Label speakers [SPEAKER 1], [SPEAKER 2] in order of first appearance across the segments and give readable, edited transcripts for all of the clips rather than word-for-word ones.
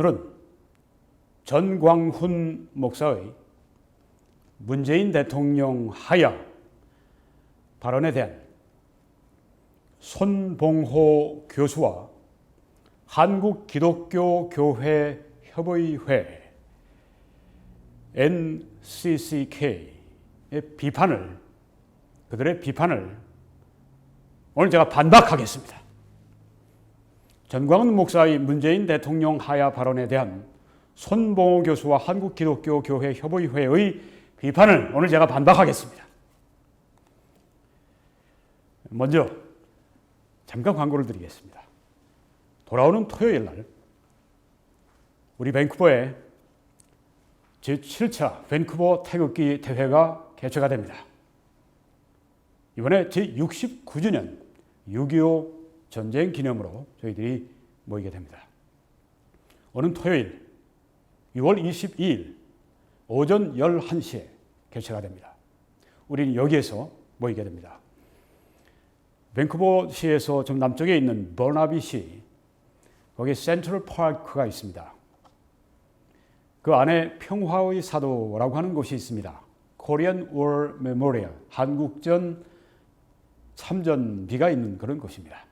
[SPEAKER 1] 오늘은 전광훈 목사의 문재인 대통령 하야 발언에 대한 손봉호 교수와 한국기독교교회 협의회 NCCK의 그들의 비판을 오늘 제가 반박하겠습니다. 전광훈 목사의 문재인 대통령 하야 발언에 대한 손봉호 교수와 한국기독교교회 협의회의 비판을 오늘 제가 반박하겠습니다. 먼저 잠깐 광고를 드리겠습니다. 돌아오는 토요일 날 우리 밴쿠버에 제7차 밴쿠버 태극기 대회가 개최가 됩니다. 이번에 제69주년 6.25 전쟁 기념으로 저희들이 모이게 됩니다. 오는 토요일 6월 22일 오전 11시에 개최가 됩니다. 우리는 여기에서 모이게 됩니다. 밴쿠버시에서 좀 남쪽에 있는 버나비시, 거기 센트럴 파크가 있습니다. 그 안에 평화의 사도라고 하는 곳이 있습니다. Korean War Memorial, 한국전 참전비가 있는 그런 곳입니다.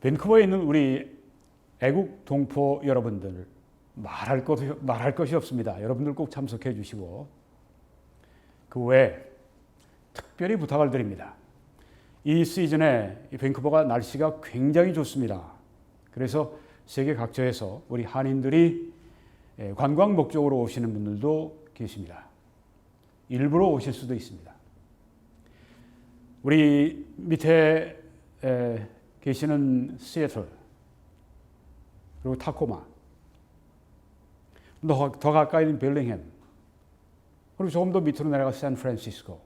[SPEAKER 1] 밴쿠버에 있는 우리 애국 동포 여러분들 말할 것이 없습니다. 여러분들 꼭 참석해 주시고, 그 외에 특별히 부탁을 드립니다. 이 시즌에 밴쿠버가 날씨가 굉장히 좋습니다. 그래서 세계 각처에서 우리 한인들이 관광 목적으로 오시는 분들도 계십니다. 일부러 오실 수도 있습니다. 우리 밑에 계시는 시애틀, 그리고 타코마, 더 가까이 있는 빌링햄, 그리고 조금 더 밑으로 내려가 샌프란시스코,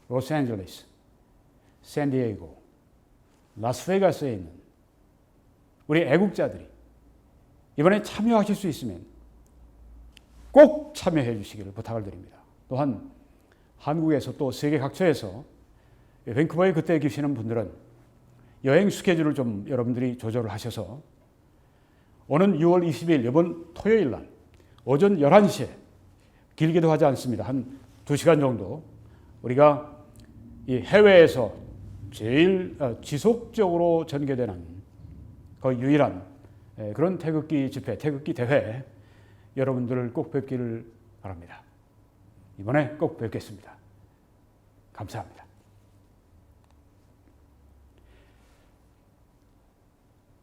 [SPEAKER 1] 로스앤젤레스, 샌디에이고, 라스베가스에 있는 우리 애국자들이 이번에 참여하실 수 있으면 꼭 참여해 주시기를 부탁을 드립니다. 또한 한국에서 또 세계 각처에서 밴쿠버에 그때 계시는 분들은 여행 스케줄을 좀 여러분들이 조절을 하셔서 오는 6월 20일 이번 토요일 날 오전 11시에 길게도 하지 않습니다. 한 2시간 정도 우리가 이 해외에서 제일 지속적으로 전개되는 거의 유일한 그런 태극기 집회, 태극기 대회 여러분들을 꼭 뵙기를 바랍니다. 이번에 꼭 뵙겠습니다. 감사합니다.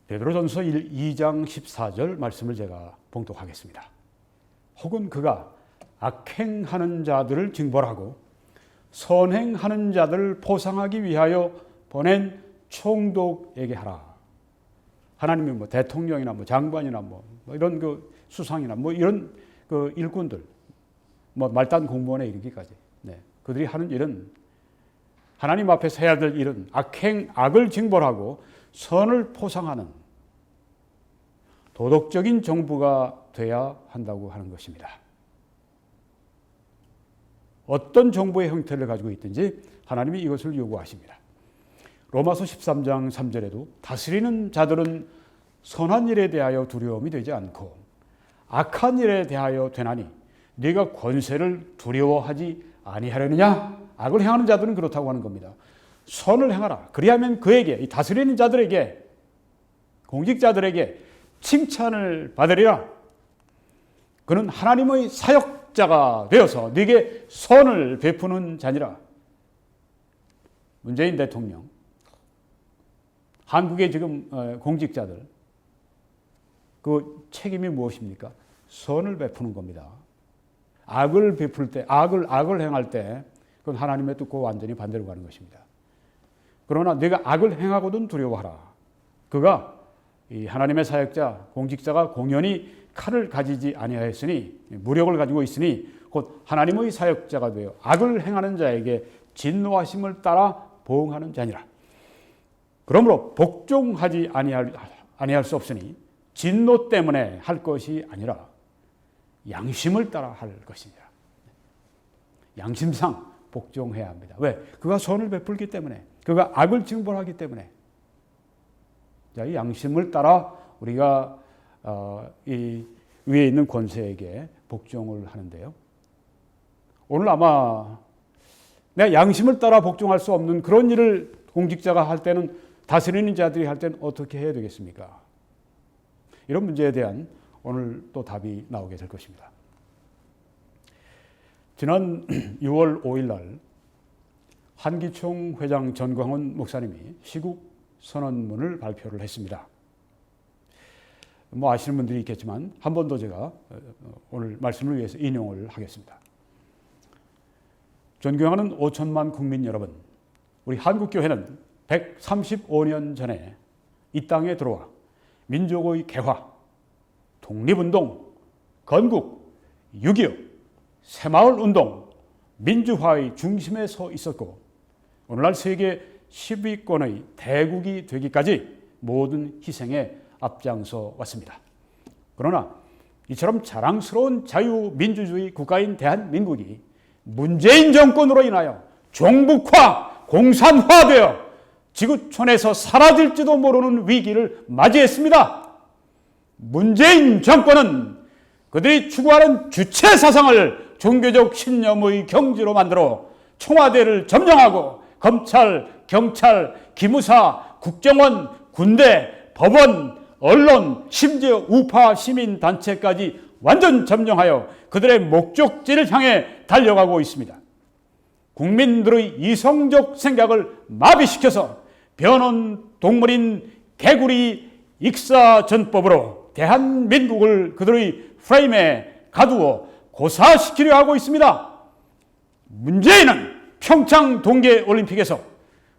[SPEAKER 1] 베드로전서 2장 14절 말씀을 제가 봉독하겠습니다. 혹은 그가 악행하는 자들을 징벌하고 선행하는 자들을 포상하기 위하여 보낸 총독에게 하라. 하나님이 뭐 대통령이나 뭐 장관이나 뭐 이런 그 수상이나 뭐 이런 그 일꾼들, 뭐 말단 공무원에 이르기까지, 그들이 하는 일은 하나님 앞에서 해야 될 일은 악을 징벌하고 선을 포상하는 도덕적인 정부가 돼야 한다고 하는 것입니다. 어떤 정부의 형태를 가지고 있든지 하나님이 이것을 요구하십니다. 로마서 13장 3절에도 다스리는 자들은 선한 일에 대하여 두려움이 되지 않고 악한 일에 대하여 되나니 네가 권세를 두려워하지 아니하려느냐? 악을 행하는 자들은 그렇다고 하는 겁니다. 선을 행하라. 그리하면 그에게, 이 다스리는 자들에게, 공직자들에게 칭찬을 받으리라. 그는 하나님의 사역자가 되어서 네게 선을 베푸는 자니라. 문재인 대통령, 한국의 지금 공직자들, 그 책임이 무엇입니까? 선을 베푸는 겁니다. 악을 베풀 때, 악을 행할 때, 그건 하나님의 뜻과 완전히 반대로 가는 것입니다. 그러나 네가 악을 행하거든 두려워하라. 그가 이 하나님의 사역자, 공직자가 공연히 칼을 가지지 아니하였으니, 무력을 가지고 있으니 곧 하나님의 사역자가 되어 악을 행하는 자에게 진노하심을 따라 보응하는 자니라. 그러므로 복종하지 아니할 수 없으니 진노 때문에 할 것이 아니라 양심을 따라 할 것이니라. 양심상 복종해야 합니다. 왜? 그가 선을 베풀기 때문에, 그가 악을 징벌하기 때문에. 자, 이 양심을 따라 우리가 이 위에 있는 권세에게 복종을 하는데요. 오늘 아마 내 양심을 따라 복종할 수 없는 그런 일을 공직자가 할 때는, 다스리는 자들이 할 때는 어떻게 해야 되겠습니까? 이런 문제에 대한 오늘 또 답이 나오게 될 것입니다. 지난 6월 5일 날 한기총 회장 전광훈 목사님이 시국 선언문을 발표를 했습니다. 아시는 분들이 있겠지만 한 번 더 제가 오늘 말씀을 위해서 인용을 하겠습니다. 존경하는 5천만 국민 여러분, 우리 한국교회는 135년 전에 이 땅에 들어와 민족의 개화, 독립운동, 건국, 6.25, 새마을운동, 민주화의 중심에 서 있었고 오늘날 세계 10위권의 대국이 되기까지 모든 희생에 앞장서 왔습니다. 그러나 이처럼 자랑스러운 자유민주주의 국가인 대한민국이 문재인 정권으로 인하여 종북화, 공산화되어 지구촌에서 사라질지도 모르는 위기를 맞이했습니다. 문재인 정권은 그들이 추구하는 주체 사상을 종교적 신념의 경지로 만들어 청와대를 점령하고 검찰, 경찰, 기무사, 국정원, 군대, 법원, 언론, 심지어 우파 시민단체까지 완전 점령하여 그들의 목적지를 향해 달려가고 있습니다. 국민들의 이성적 생각을 마비시켜서 변온 동물인 개구리 익사전법으로 대한민국을 그들의 프레임에 가두어 고사시키려 하고 있습니다. 문재인은 평창 동계올림픽에서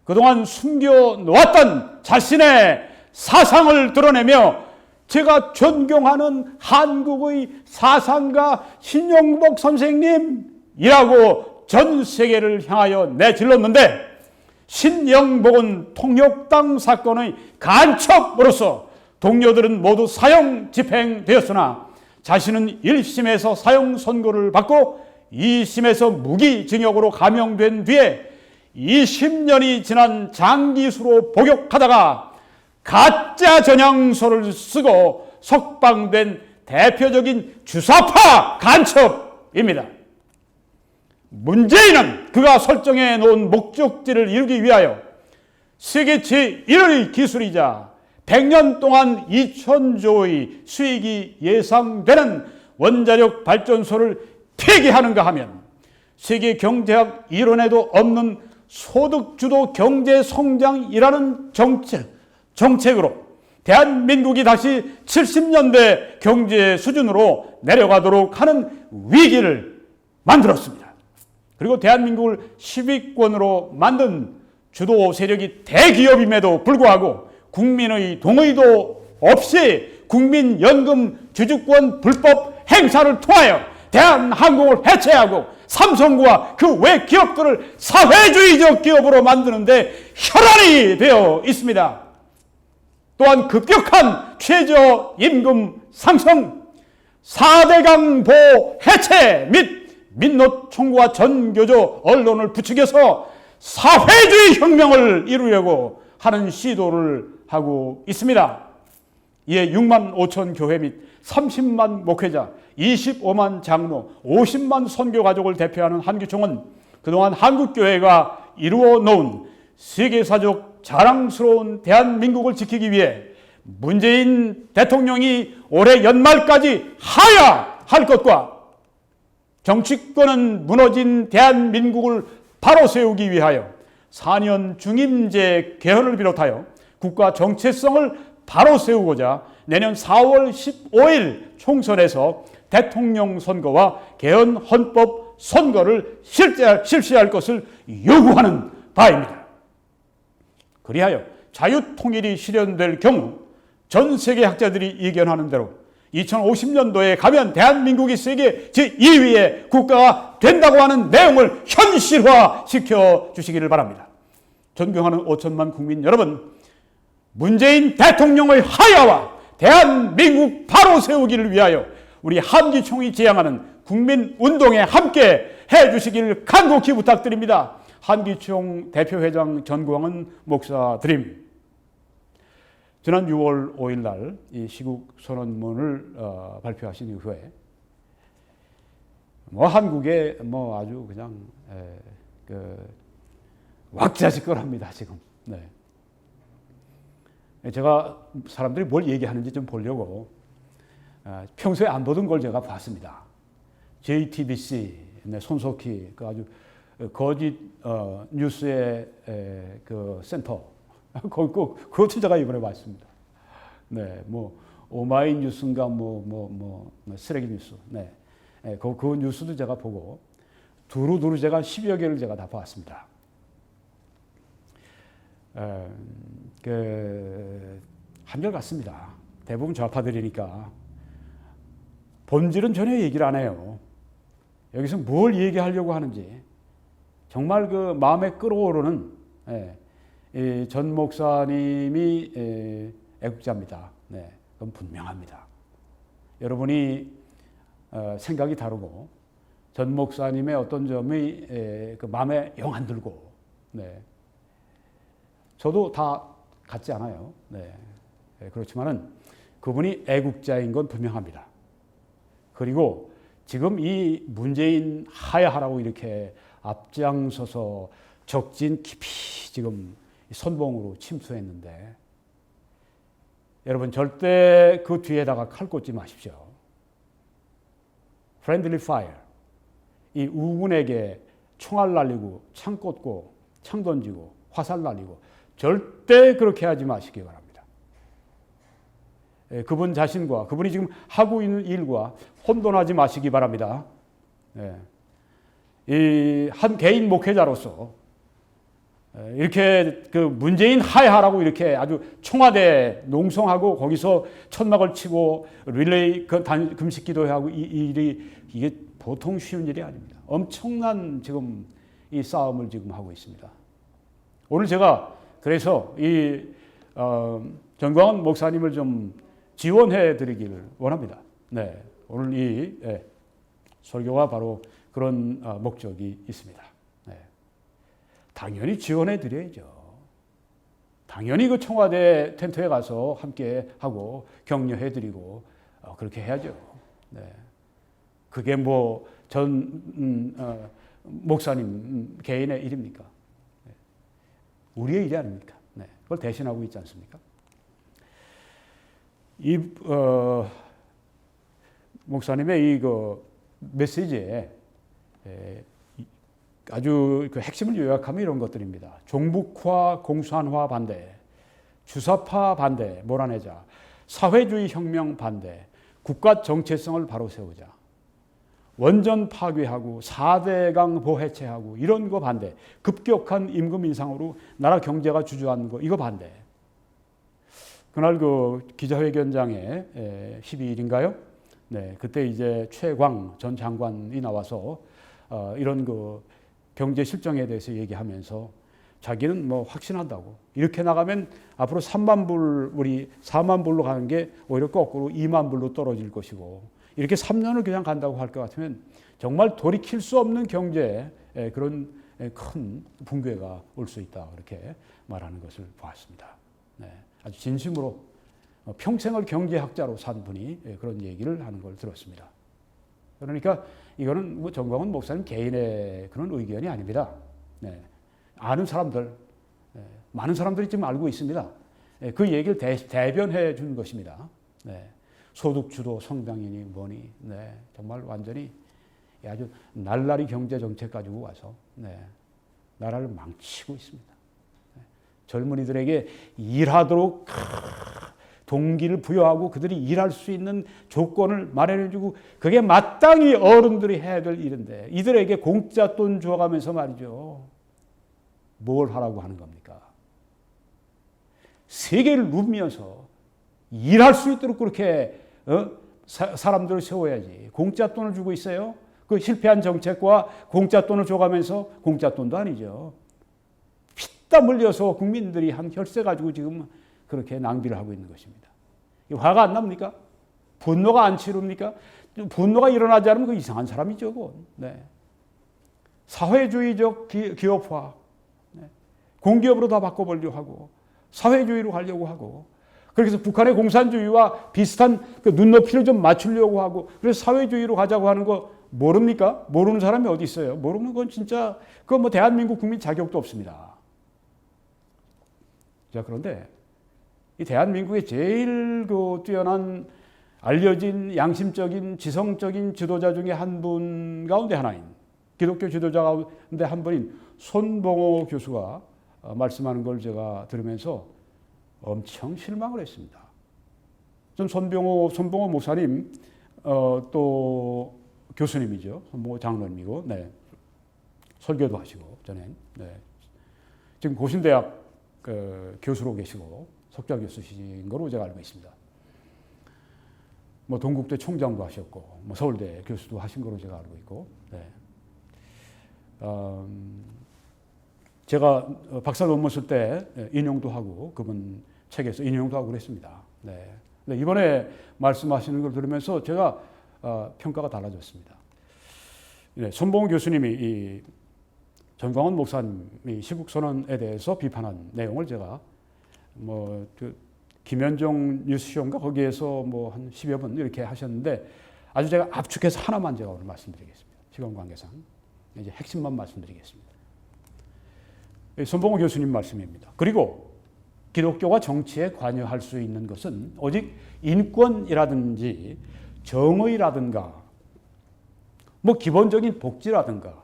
[SPEAKER 1] 그동안 숨겨놓았던 자신의 사상을 드러내며 제가 존경하는 한국의 사상가 신영복 선생님이라고 전 세계를 향하여 내질렀는데, 신영복은 통역당 사건의 간첩으로서 동료들은 모두 사형 집행되었으나 자신은 1심에서 사형 선고를 받고 2심에서 무기징역으로 감형된 뒤에 20년이 지난 장기수로 복역하다가 가짜 전향서를 쓰고 석방된 대표적인 주사파 간첩입니다. 문재인은 그가 설정해 놓은 목적지를 이루기 위하여 세계 제1의 기술이자 100년 동안 2,000조의 수익이 예상되는 원자력 발전소를 폐기하는가 하면 세계 경제학 이론에도 없는 소득주도 경제 성장이라는 정책으로 대한민국이 다시 70년대 경제 수준으로 내려가도록 하는 위기를 만들었습니다. 그리고 대한민국을 10위권으로 만든 주도 세력이 대기업임에도 불구하고 국민의 동의도 없이 국민연금 주주권 불법 행사를 통하여 대한항공을 해체하고 삼성과 그 외 기업들을 사회주의적 기업으로 만드는데 혈안이 되어 있습니다. 또한 급격한 최저임금 상승, 4대강 보호 해체 및 민노 청구와 전교조 언론을 부추겨서 사회주의 혁명을 이루려고 하는 시도를 하고 있습니다. 이에 6만 5천 교회 및 30만 목회자, 25만 장로, 50만 선교 가족을 대표하는 한기총은 그동안 한국교회가 이루어 놓은 세계사적 자랑스러운 대한민국을 지키기 위해 문재인 대통령이 올해 연말까지 하야할 것과 정치권은 무너진 대한민국을 바로 세우기 위하여 4년 중임제 개헌을 비롯하여 국가 정체성을 바로 세우고자 내년 4월 15일 총선에서 대통령 선거와 개헌 헌법 선거를 실시할 것을 요구하는 바입니다. 그리하여 자유통일이 실현될 경우 전 세계 학자들이 예견하는 대로 2050년도에 가면 대한민국이 세계 제2위의 국가가 된다고 하는 내용을 현실화시켜 주시기를 바랍니다. 존경하는 5천만 국민 여러분, 문재인 대통령의 하야와 대한민국 바로 세우기를 위하여 우리 한기총이 지향하는 국민운동에 함께 해주시기를 간곡히 부탁드립니다. 한기총 대표회장 전광훈 목사드림. 지난 6월 5일 날 이 시국 선언문을 발표하신 이후에 뭐 한국에 뭐 아주 그냥 왁자지껄합니다 지금. 네. 제가 사람들이 뭘 얘기하는지 좀 보려고 평소에 안 보던 걸 제가 봤습니다. JTBC 손석희 그 아주 거짓 뉴스의 그 센터 그것도 제가 이번에 봤습니다. 네, 뭐 오마이뉴스인가 뭐 쓰레기 뉴스. 네, 그 뉴스도 제가 보고 두루두루 제가 10여 개를 제가 다 봤습니다. 한결같습니다. 대부분 좌파들이니까 본질은 전혀 얘기를 안 해요. 여기서 뭘 얘기하려고 하는지 정말 그 마음에 끌어오르는 전 목사님이 애국자입니다. 네, 그건 분명합니다. 여러분이 생각이 다르고 전 목사님의 어떤 점이 그 마음에 영 안 들고, 네, 저도 다 같지 않아요. 네, 그렇지만은 그분이 애국자인 건 분명합니다. 그리고 지금 이 문재인 하야하라고 이렇게 앞장서서 적진 깊이 지금 선봉으로 침투했는데 여러분 절대 그 뒤에다가 칼 꽂지 마십시오. Friendly fire. 이 우군에게 총알 날리고 창 꽂고 창 던지고 화살 날리고 절대 그렇게 하지 마시기 바랍니다. 그분 자신과 그분이 지금 하고 있는 일과 혼돈하지 마시기 바랍니다. 이 한 개인 목회자로서 이렇게 그 문재인 하야하라고 이렇게 아주 청와대 농성하고 거기서 천막을 치고 릴레이 금식 기도하고 이 일이 이게 보통 쉬운 일이 아닙니다. 엄청난 지금 이 싸움을 지금 하고 있습니다. 오늘 제가 그래서 이 정광훈 목사님을 좀 지원해 드리기를 원합니다. 네, 오늘 이 설교가 바로 그런 목적이 있습니다. 네. 당연히 지원해 드려야죠. 당연히 그 청와대 텐트에 가서 함께 하고 격려해 드리고 그렇게 해야죠. 네. 그게 뭐 전 목사님 개인의 일입니까? 네. 우리의 일이 아닙니까? 네. 그걸 대신하고 있지 않습니까? 이 목사님의 이 그 메시지에 아주 그 핵심을 요약하면 이런 것들입니다. 종북화, 공산화 반대, 주사파 반대, 몰아내자, 사회주의 혁명 반대, 국가 정체성을 바로 세우자, 원전 파괴하고 4대강 보해체하고 이런 거 반대, 급격한 임금 인상으로 나라 경제가 주저앉는 거 이거 반대. 그날 그 기자회견장에 12일인가요? 네, 그때 이제 최광 전 장관이 나와서 이런 그 경제 실정에 대해서 얘기하면서 자기는 뭐 확신한다고 이렇게 나가면 앞으로 3만 불 우리 4만 불로 가는 게 오히려 거꾸로 2만 불로 떨어질 것이고 이렇게 3년을 그냥 간다고 할 것 같으면 정말 돌이킬 수 없는 경제에 그런 큰 붕괴가 올 수 있다 그렇게 말하는 것을 보았습니다. 네, 아주 진심으로 평생을 경제학자로 산 분이 그런 얘기를 하는 걸 들었습니다. 그러니까 이거는 뭐 정광훈 목사님 개인의 그런 의견이 아닙니다. 네. 아는 사람들, 많은 사람들이 지금 알고 있습니다. 그 얘기를 대변해 준 것입니다. 네. 소득주도 성장이니 뭐니, 네. 정말 완전히 아주 날라리 경제 정책 가지고 와서 나라를 망치고 있습니다. 젊은이들에게 일하도록 동기를 부여하고 그들이 일할 수 있는 조건을 마련해주고 그게 마땅히 어른들이 해야 될 일인데 이들에게 공짜 돈 주어가면서 말이죠. 뭘 하라고 하는 겁니까? 세계를 누비면서 일할 수 있도록 그렇게 사람들을 세워야지. 공짜 돈을 주고 있어요. 그 실패한 정책과 공짜 돈을 줘가면서 공짜 돈도 아니죠. 피땀 흘려서 국민들이 한 혈세 가지고 지금 그렇게 낭비를 하고 있는 것입니다. 화가 안 납니까? 분노가 안 치릅니까? 분노가 일어나지 않으면 그 이상한 사람이죠. 그건. 네. 사회주의적 기업화, 네. 공기업으로 다 바꿔보려고 하고 사회주의로 가려고 하고 그래서 북한의 공산주의와 비슷한 그 눈높이를 좀 맞추려고 하고 그래서 사회주의로 가자고 하는 거 모릅니까? 모르는 사람이 어디 있어요? 모르는 건 진짜 그건 뭐 대한민국 국민 자격도 없습니다. 자, 그런데 이 대한민국의 제일 그 뛰어난 알려진 양심적인 지성적인 지도자 중에 한 분 가운데 하나인 기독교 지도자 가운데 한 분인 손봉호 교수가 말씀하는 걸 제가 들으면서 엄청 실망을 했습니다. 전 손봉호 목사님 또 교수님이죠. 손봉호 장로님이고 네. 설교도 하시고 전에 네. 지금 고신대학 교수로 계시고 석좌 교수신 거로 제가 알고 있습니다. 뭐 동국대 총장도 하셨고 뭐 서울대 교수도 하신 거로 제가 알고 있고 네. 제가 박사 논문 쓸 때 인용도 하고 그분 책에서 인용도 하고 그랬습니다. 네. 근데 이번에 말씀하시는 걸 들으면서 제가 평가가 달라졌습니다. 네, 손봉호 교수님이 이 전광훈 목사님이 시국선언에 대해서 비판한 내용을 제가 뭐 김현정 뉴스쇼인가 거기에서 뭐 한 10여 분 이렇게 하셨는데 아주 제가 압축해서 하나만 제가 오늘 말씀드리겠습니다. 시간 관계상 이제 핵심만 말씀드리겠습니다. 손봉호 교수님 말씀입니다. 그리고 기독교가 정치에 관여할 수 있는 것은 오직 인권이라든지 정의라든가 뭐 기본적인 복지라든가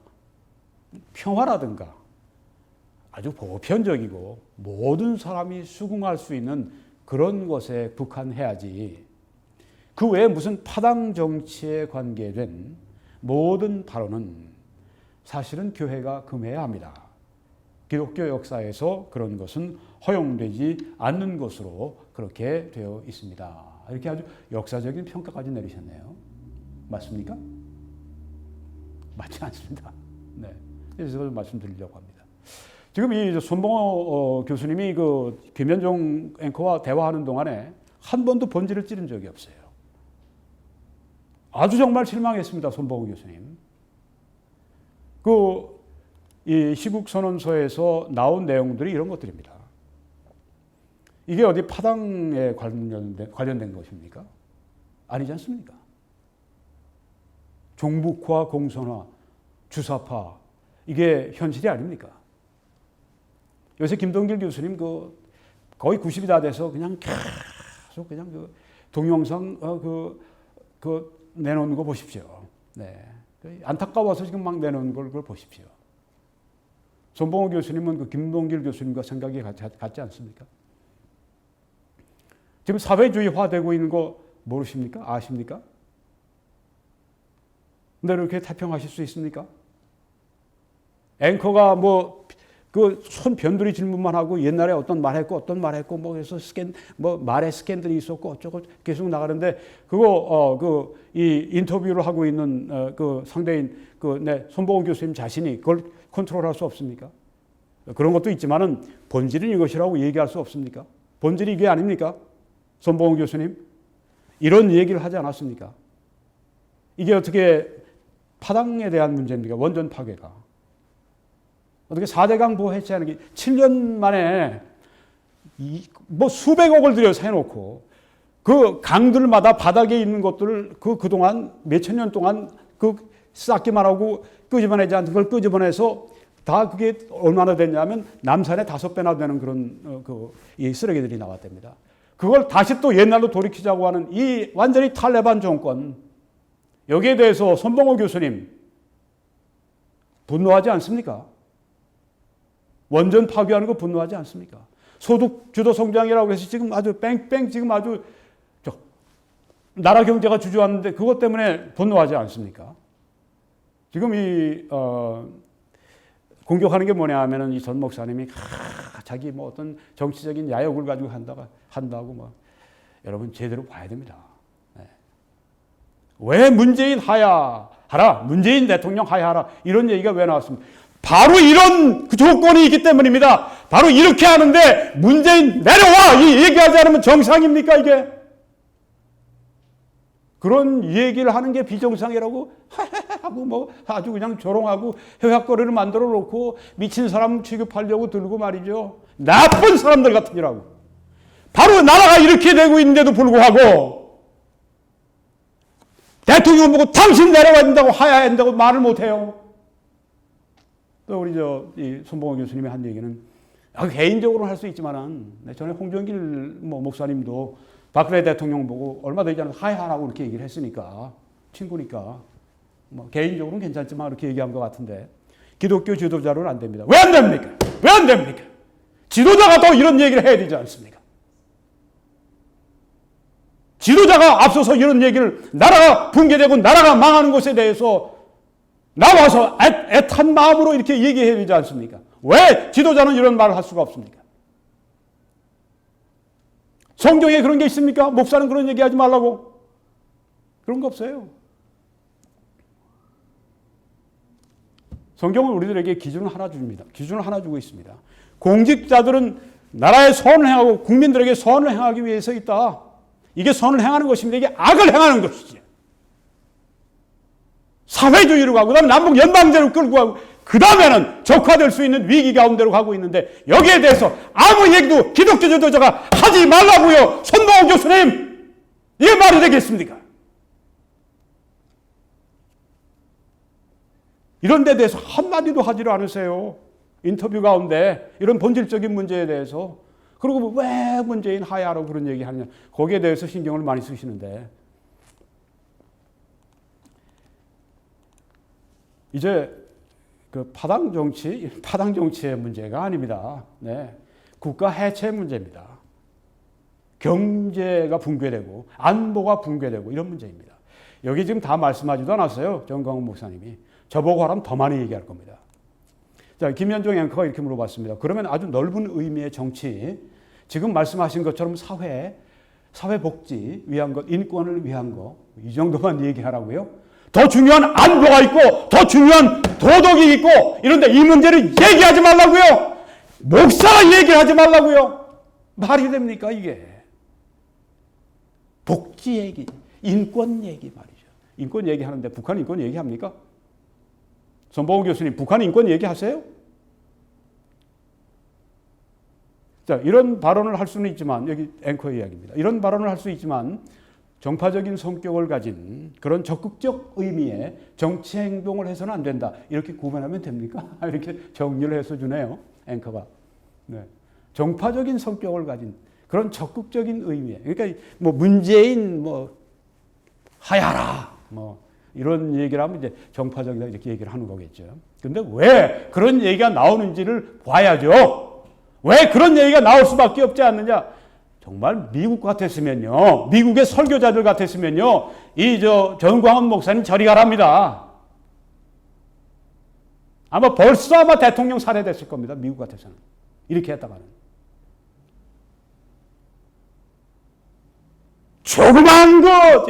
[SPEAKER 1] 평화라든가 아주 보편적이고 모든 사람이 수긍할 수 있는 그런 것에 국한해야지 그 외에 무슨 파당 정치에 관계된 모든 발언은 사실은 교회가 금해야 합니다. 기독교 역사에서 그런 것은 허용되지 않는 것으로 그렇게 되어 있습니다. 이렇게 아주 역사적인 평가까지 내리셨네요. 맞습니까? 맞지 않습니다. 네. 그래서 말씀드리려고 합니다. 지금 이 손봉호 교수님이 그 김현종 앵커와 대화하는 동안에 한 번도 번지를 찌른 적이 없어요. 아주 정말 실망했습니다. 손봉호 교수님. 이 시국선언서에서 나온 내용들이 이런 것들입니다. 이게 어디 파당에 관련된 것입니까? 아니지 않습니까? 종북화, 공선화, 주사파 이게 현실이 아닙니까? 요새 김동길 교수님 거의 90이 다 돼서 그냥 계속 그냥 동영상 내놓는 거 보십시오. 네. 안타까워서 지금 막 내놓는 걸 보십시오. 손봉호 교수님은 김동길 교수님과 생각이 같지 않습니까? 지금 사회주의화되고 있는 거 모르십니까? 아십니까? 근데 이렇게 태평하실 수 있습니까? 앵커가 손 변두리 질문만 하고 옛날에 어떤 말 했고 그래서 말에 스캔들이 있었고 어쩌고 계속 나가는데 이 인터뷰를 하고 있는 상대인 손봉호 교수님 자신이 그걸 컨트롤할 수 없습니까? 그런 것도 있지만은 본질은 이것이라고 얘기할 수 없습니까? 본질이 이게 아닙니까? 손봉호 교수님 이런 얘기를 하지 않았습니까? 이게 어떻게 파당에 대한 문제입니까? 원전 파괴가. 어떻게 4대강 보호 해체하는 게 7년 만에 수백억을 들여서 해놓고 그 강들마다 바닥에 있는 것들을 그동안 몇천 년 동안 쌓기만 하고 끄집어내지 않는 걸 끄집어내서 다 그게 얼마나 됐냐면 남산의 5배나 되는 그런 이 쓰레기들이 나왔답니다. 그걸 다시 또 옛날로 돌이키자고 하는 이 완전히 탈레반 정권 여기에 대해서 손봉호 교수님 분노하지 않습니까? 원전 파괴하는 거 분노하지 않습니까? 소득 주도 성장이라고 해서 지금 아주 뺑뺑 지금 아주 나라 경제가 주저앉는데 그것 때문에 분노하지 않습니까? 지금 공격하는 게 뭐냐 하면은 이 전 목사님이 자기 어떤 정치적인 야욕을 가지고 한다고 여러분 제대로 봐야 됩니다. 네. 왜 문재인 하야하라, 문재인 대통령 하야하라 이런 얘기가 왜 나왔습니까? 바로 이런 조건이 있기 때문입니다. 바로 이렇게 하는데 문재인 내려와 이 얘기하지 않으면 정상입니까 이게? 그런 얘기를 하는 게 비정상이라고 하고 아주 그냥 조롱하고 회화거리를 만들어 놓고 미친 사람 취급하려고 들고 말이죠. 나쁜 사람들 같으니라고. 바로 나라가 이렇게 되고 있는데도 불구하고 대통령 보고 당신 내려가야 된다고 하야 된다고 말을 못해요. 또 우리 이 손봉호 교수님이 한 얘기는 개인적으로 할 수 있지만은 전에 홍정길 목사님도 박근혜 대통령 보고 얼마 되지 않아서 하야하라고 이렇게 얘기를 했으니까 친구니까 개인적으로는 괜찮지만 그렇게 얘기한 것 같은데 기독교 지도자로는 안 됩니다. 왜 안 됩니까? 왜 안 됩니까? 지도자가 또 이런 얘기를 해야 되지 않습니까? 지도자가 앞서서 이런 얘기를 나라가 붕괴되고 나라가 망하는 것에 대해서 나와서 애탄 마음으로 이렇게 얘기해야 되지 않습니까? 왜 지도자는 이런 말을 할 수가 없습니까? 성경에 그런 게 있습니까? 목사는 그런 얘기 하지 말라고. 그런 거 없어요. 성경은 우리들에게 기준을 하나 줍니다. 기준을 하나 주고 있습니다. 공직자들은 나라의 선을 행하고 국민들에게 선을 행하기 위해서 있다. 이게 선을 행하는 것입니다. 이게 악을 행하는 것이지. 사회주의로 가고 그다음에 남북 연방제로 끌고 가고 그 다음에는 적화될 수 있는 위기 가운데로 가고 있는데 여기에 대해서 아무 얘기도 기독교 지도자가 하지 말라고요. 손봉호 교수님. 이게 말이 되겠습니까? 이런 데 대해서 한마디도 하지를 않으세요. 인터뷰 가운데 이런 본질적인 문제에 대해서. 그리고 왜 문재인 하야하라고 그런 얘기 하느냐. 거기에 대해서 신경을 많이 쓰시는데 이제 그 파당 정치의 문제가 아닙니다. 네. 국가 해체 문제입니다. 경제가 붕괴되고 안보가 붕괴되고 이런 문제입니다. 여기 지금 다 말씀하지도 않았어요. 정광훈 목사님이. 저보고 하라면 더 많이 얘기할 겁니다. 자, 김현종 앵커가 이렇게 물어봤습니다. 그러면 아주 넓은 의미의 정치, 지금 말씀하신 것처럼 사회복지 위한 것, 인권을 위한 것, 이 정도만 얘기하라고요? 더 중요한 안보가 있고 더 중요한 도덕이 있고 이런데 이 문제를 얘기하지 말라고요. 목사가 얘기를 하지 말라고요. 말이 됩니까 이게. 복지 얘기, 인권 얘기 말이죠. 인권 얘기하는데 북한 인권 얘기합니까? 손봉호 교수님 북한 인권 얘기하세요? 자, 이런 발언을 할 수는 있지만 여기 앵커 이야기입니다. 이런 발언을 할 수 있지만 정파적인 성격을 가진 그런 적극적 의미의 정치 행동을 해서는 안 된다. 이렇게 구분하면 됩니까? 이렇게 정리를 해서 주네요. 앵커가. 네. 정파적인 성격을 가진 그런 적극적인 의미의. 그러니까 문재인 하야라 이런 얘기를 하면 이제 정파적이다 이렇게 얘기를 하는 거겠죠. 근데 왜 그런 얘기가 나오는지를 봐야죠. 왜 그런 얘기가 나올 수밖에 없지 않느냐? 정말 미국 같았으면요. 미국의 설교자들 같았으면요. 정광훈 목사님 저리 가랍니다. 벌써 대통령 살해됐을 겁니다. 미국 같아서는. 이렇게 했다가는. 조그만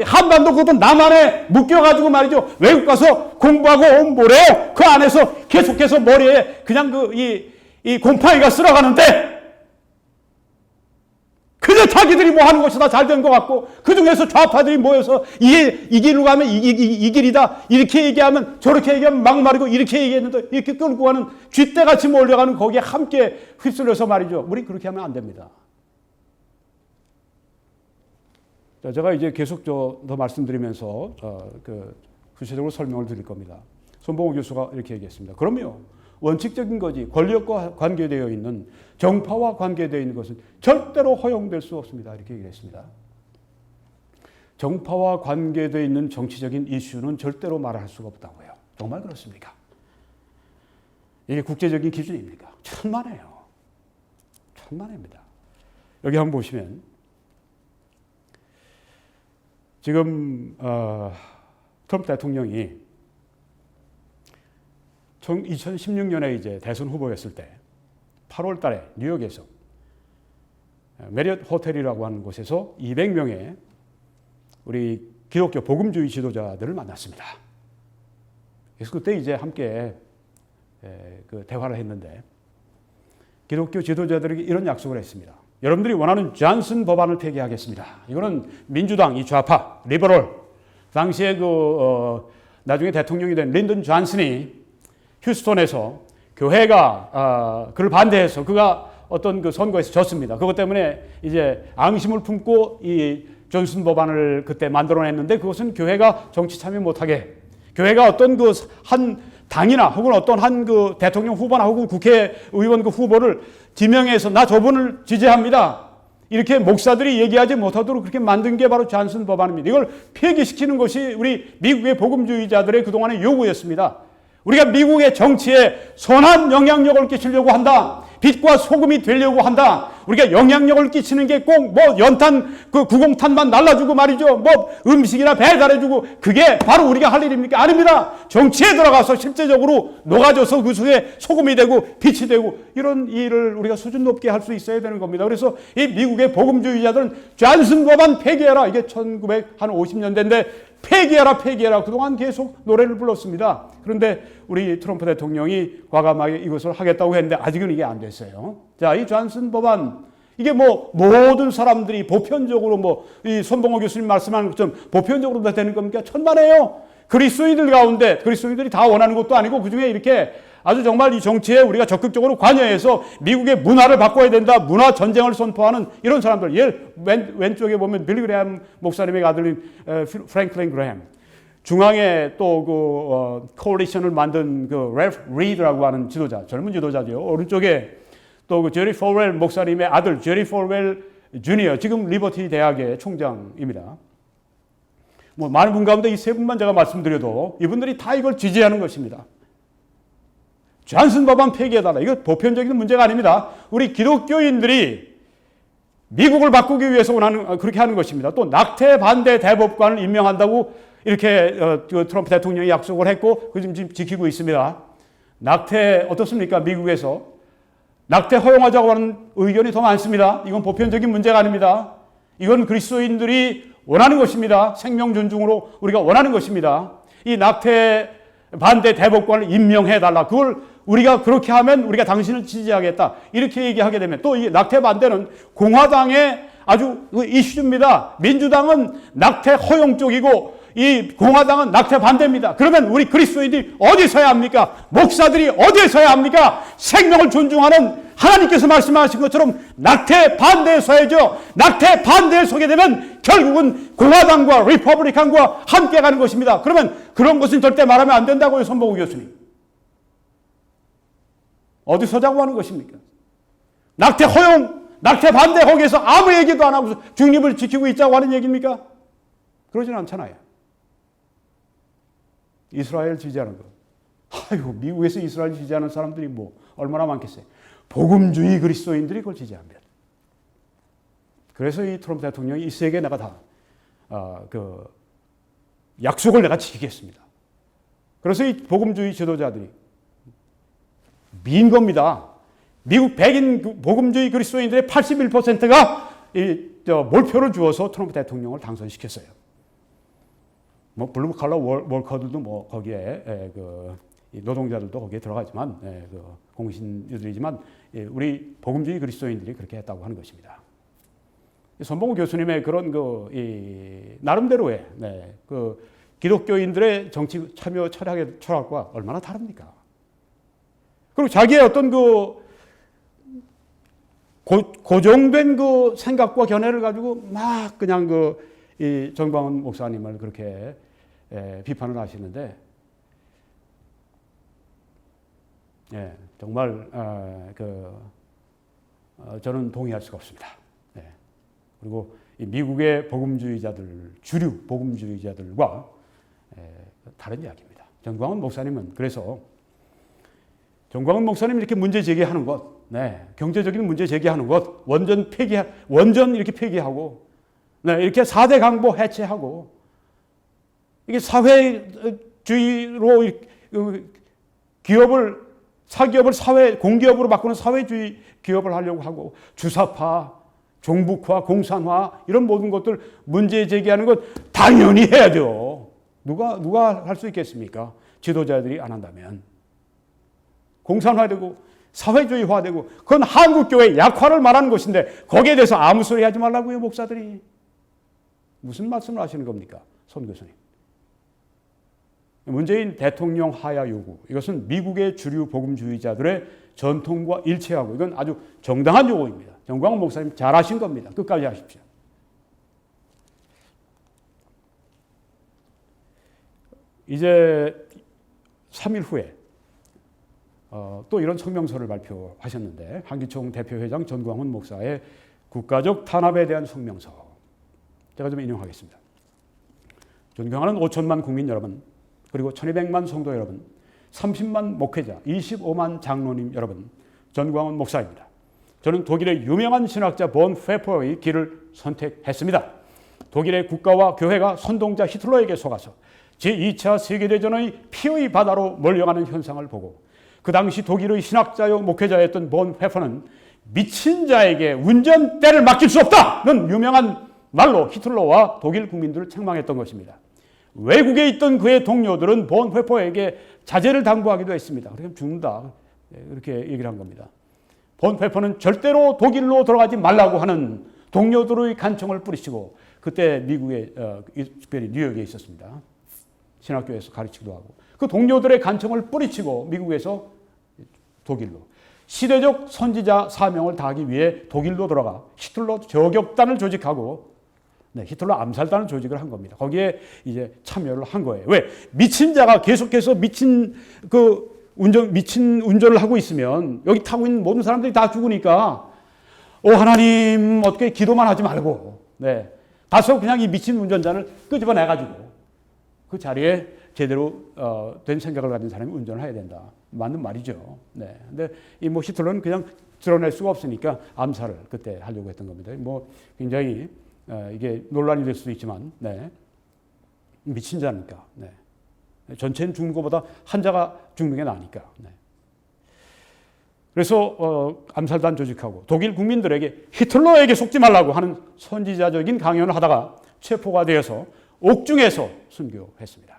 [SPEAKER 1] 한반도 그것도 남한에 묶여가지고 말이죠. 외국 가서 공부하고 온 모래요. 그 안에서 계속해서 머리에 그냥 이 곰팡이가 쓸어가는데 그저 자기들이 뭐 하는 것이 다 잘 된 것 같고 그 중에서 좌파들이 모여서 이 길로 가면 이 길이다 이렇게 얘기하면 저렇게 얘기하면 막말이고 이렇게 얘기했는데 이렇게 끌고 가는 쥐떼같이 몰려가는 거기에 함께 휩쓸려서 말이죠. 우리 그렇게 하면 안 됩니다. 자, 제가 이제 계속 더 말씀드리면서 구체적으로 설명을 드릴 겁니다. 손봉호 교수가 이렇게 얘기했습니다. 그럼요. 원칙적인 거지 권력과 관계되어 있는 정파와 관계되어 있는 것은 절대로 허용될 수 없습니다. 이렇게 얘기를 했습니다. 정파와 관계되어 있는 정치적인 이슈는 절대로 말할 수가 없다고요. 정말 그렇습니까? 이게 국제적인 기준입니까? 천만에요. 천만입니다. 여기 한번 보시면 지금 트럼프 대통령이 2016년에 이제 대선 후보였을 때 8월 달에 뉴욕에서 메리엇 호텔이라고 하는 곳에서 200명의 우리 기독교 복음주의 지도자들을 만났습니다. 그래서 그때 이제 함께 그 대화를 했는데 기독교 지도자들에게 이런 약속을 했습니다. 여러분들이 원하는 존슨 법안을 폐기하겠습니다. 이거는 민주당 이 좌파 리버럴 당시에 나중에 대통령이 된 린든 존슨이 휴스턴에서 교회가 그를 반대해서 그가 어떤 그 선거에서 졌습니다. 그것 때문에 이제 앙심을 품고 이 존슨 법안을 그때 만들어냈는데 그것은 교회가 정치 참여 못하게, 교회가 어떤 그 한 당이나 혹은 어떤 한 그 대통령 후보나 혹은 국회의원 그 후보를 지명해서 나 저분을 지지합니다, 이렇게 목사들이 얘기하지 못하도록 그렇게 만든 게 바로 존슨 법안입니다. 이걸 폐기시키는 것이 우리 미국의 복음주의자들의 그동안의 요구였습니다. 우리가 미국의 정치에 선한 영향력을 끼치려고 한다, 빛과 소금이 되려고 한다, 우리가 영향력을 끼치는 게 꼭 뭐 연탄 그 구공탄만 날라주고 말이죠, 뭐 음식이나 배달해주고 그게 바로 우리가 할 일입니까? 아닙니다. 정치에 들어가서 실제적으로 녹아져서 그 속에 소금이 되고 빛이 되고 이런 일을 우리가 수준 높게 할 수 있어야 되는 겁니다. 그래서 이 미국의 복음주의자들은 존슨 법안 폐기해라, 이게 1950년대인데 폐기해라 폐기해라 그동안 계속 노래를 불렀습니다. 그런데 우리 트럼프 대통령이 과감하게 이것을 하겠다고 했는데 아직은 이게 안 됐어요. 자, 이 존슨 법안, 이게 뭐 모든 사람들이 보편적으로 뭐 이 손봉호 교수님 말씀하는 것처럼 보편적으로 다 되는 겁니까? 천만에요. 그리스도인들 가운데, 그리스도인들이 다 원하는 것도 아니고 그중에 이렇게 아주 정말 이 정치에 우리가 적극적으로 관여해서 미국의 문화를 바꿔야 된다, 문화 전쟁을 선포하는 이런 사람들, 왼쪽에 보면 빌리 그레함 목사님의 아들인 프랭클린 그레함, 중앙에 또 그 코얼리션을 만든 그 래프 리드라고 하는 지도자, 젊은 지도자죠. 오른쪽에 또 그 제리 폴웰 목사님의 아들 제리 폴웰 주니어, 지금 리버티 대학의 총장입니다. 뭐 많은 분 가운데 이 세 분만 제가 말씀드려도 이분들이 다 이걸 지지하는 것입니다. 존슨 법안 폐기해달라, 이거 보편적인 문제가 아닙니다. 우리 기독교인들이 미국을 바꾸기 위해서 원하는, 그렇게 하는 것입니다. 또 낙태 반대 대법관을 임명한다고 이렇게 트럼프 대통령이 약속을 했고 그 지금 지키고 있습니다. 낙태 어떻습니까? 미국에서 낙태 허용하자고 하는 의견이 더 많습니다. 이건 보편적인 문제가 아닙니다. 이건 그리스도인들이 원하는 것입니다. 생명 존중으로 우리가 원하는 것입니다. 이 낙태 반대 대법관을 임명해달라, 그걸 우리가 그렇게 하면 우리가 당신을 지지하겠다, 이렇게 얘기하게 되면, 또 이 낙태 반대는 공화당의 아주 이슈입니다. 민주당은 낙태 허용 쪽이고 이 공화당은 낙태 반대입니다. 그러면 우리 그리스도인들이 어디 서야 합니까? 목사들이 어디에 서야 합니까? 생명을 존중하는 하나님께서 말씀하신 것처럼 낙태 반대에 서야죠. 낙태 반대에 서게 되면 결국은 공화당과 리퍼블리칸과 함께 가는 것입니다. 그러면 그런 것은 절대 말하면 안 된다고요, 손봉우 교수님. 어디 서자고 하는 것입니까? 낙태 허용, 낙태 반대, 거기에서 아무 얘기도 안 하고 중립을 지키고 있자고 하는 얘기입니까? 그러진 않잖아요. 이스라엘 지지하는 거. 아이고, 미국에서 이스라엘 지지하는 사람들이 뭐 얼마나 많겠어요. 복음주의 그리스도인들이 그걸 지지합니다. 그래서 이 트럼프 대통령이 이 세계 내가 다 그 약속을 내가 지키겠습니다. 그래서 이 복음주의 지도자들이 민 겁니다. 미국 백인 복음주의 그리스도인들의 81%가 몰표를 주어서 트럼프 대통령을 당선시켰어요. 뭐 블루 칼라 월커들도 뭐 거기에 그 노동자들도 거기에 들어가지만 그 공신들이지만 우리 복음주의 그리스도인들이 그렇게 했다고 하는 것입니다. 손봉우 교수님의 그런 그 나름대로의 그 기독교인들의 정치 참여 철학과 얼마나 다릅니까? 그리고 자기의 어떤 그 고정된 그 생각과 견해를 가지고 막 그냥 이 정광훈 목사님을 그렇게 비판을 하시는데, 정말 저는 동의할 수가 없습니다. 그리고 이 미국의 복음주의자들, 주류 복음주의자들과 다른 이야기입니다. 정광훈 목사님은, 그래서 정광훈 목사님 이렇게 문제 제기하는 것, 경제적인 문제 제기하는 것, 원전 이렇게 폐기하고, 이렇게 4대 강보 해체하고, 이게 사회주의로 사기업을 공기업으로 바꾸는 사회주의 기업을 하려고 하고, 주사파, 종북화, 공산화, 이런 모든 것들 문제 제기하는 것 당연히 해야죠. 누가 할 수 있겠습니까? 지도자들이 안 한다면. 공산화되고 사회주의화되고, 그건 한국교회의 약화를 말하는 것인데 거기에 대해서 아무 소리 하지 말라고요, 목사들이. 무슨 말씀을 하시는 겁니까, 손 교수님? 문재인 대통령 하야 요구, 이것은 미국의 주류 복음주의자들의 전통과 일치하고 이건 아주 정당한 요구입니다. 정광훈 목사님 잘하신 겁니다. 끝까지 하십시오. 이제 3일 후에 또 이런 성명서를 발표하셨는데 한기총 대표회장 전광훈 목사의 국가적 탄압에 대한 성명서 제가 좀 인용하겠습니다. 존경하는 5천만 국민 여러분, 그리고 1200만 성도 여러분, 30만 목회자, 25만 장로님 여러분, 전광훈 목사입니다. 저는 독일의 유명한 신학자 본 페퍼의 길을 선택했습니다. 독일의 국가와 교회가 선동자 히틀러에게 속아서 제2차 세계대전의 피의 바다로 몰려가는 현상을 보고 그 당시 독일의 신학자요 목회자였던 본 페퍼는 미친 자에게 운전대를 맡길 수 없다는 유명한 말로 히틀러와 독일 국민들을 책망했던 것입니다. 외국에 있던 그의 동료들은 본 페퍼에게 자제를 당부하기도 했습니다. 그러면 죽는다. 이렇게 얘기를 한 겁니다. 본 페퍼는 절대로 독일로 들어가지 말라고 하는 동료들의 간청을 뿌리치고 그때 미국에 특별히 뉴욕에 있었습니다. 신학교에서 가르치기도 하고 그 동료들의 간청을 뿌리치고 미국에서 독일로 시대적 선지자 사명을 다하기 위해 독일로 들어가 히틀러 저격단을 조직하고 히틀러 암살단을 조직을 한 겁니다. 거기에 이제 참여를 한 거예요. 왜? 미친 자가 계속해서 미친 운전을 하고 있으면 여기 타고 있는 모든 사람들이 다 죽으니까 하나님 어떻게 기도만 하지 말고 다소 그냥 이 미친 운전자를 끄집어내가지고 그 자리에 제대로 된 생각을 가진 사람이 운전을 해야 된다. 맞는 말이죠. 근데 이 히틀러는 그냥 드러낼 수가 없으니까 암살을 그때 하려고 했던 겁니다. 굉장히 이게 논란이 될 수도 있지만, 미친 자니까. 전체는 죽는 것보다 한 자가 죽는 게 나으니까. 그래서 암살단 조직하고 독일 국민들에게 히틀러에게 속지 말라고 하는 선지자적인 강연을 하다가 체포가 되어서 옥중에서 순교했습니다.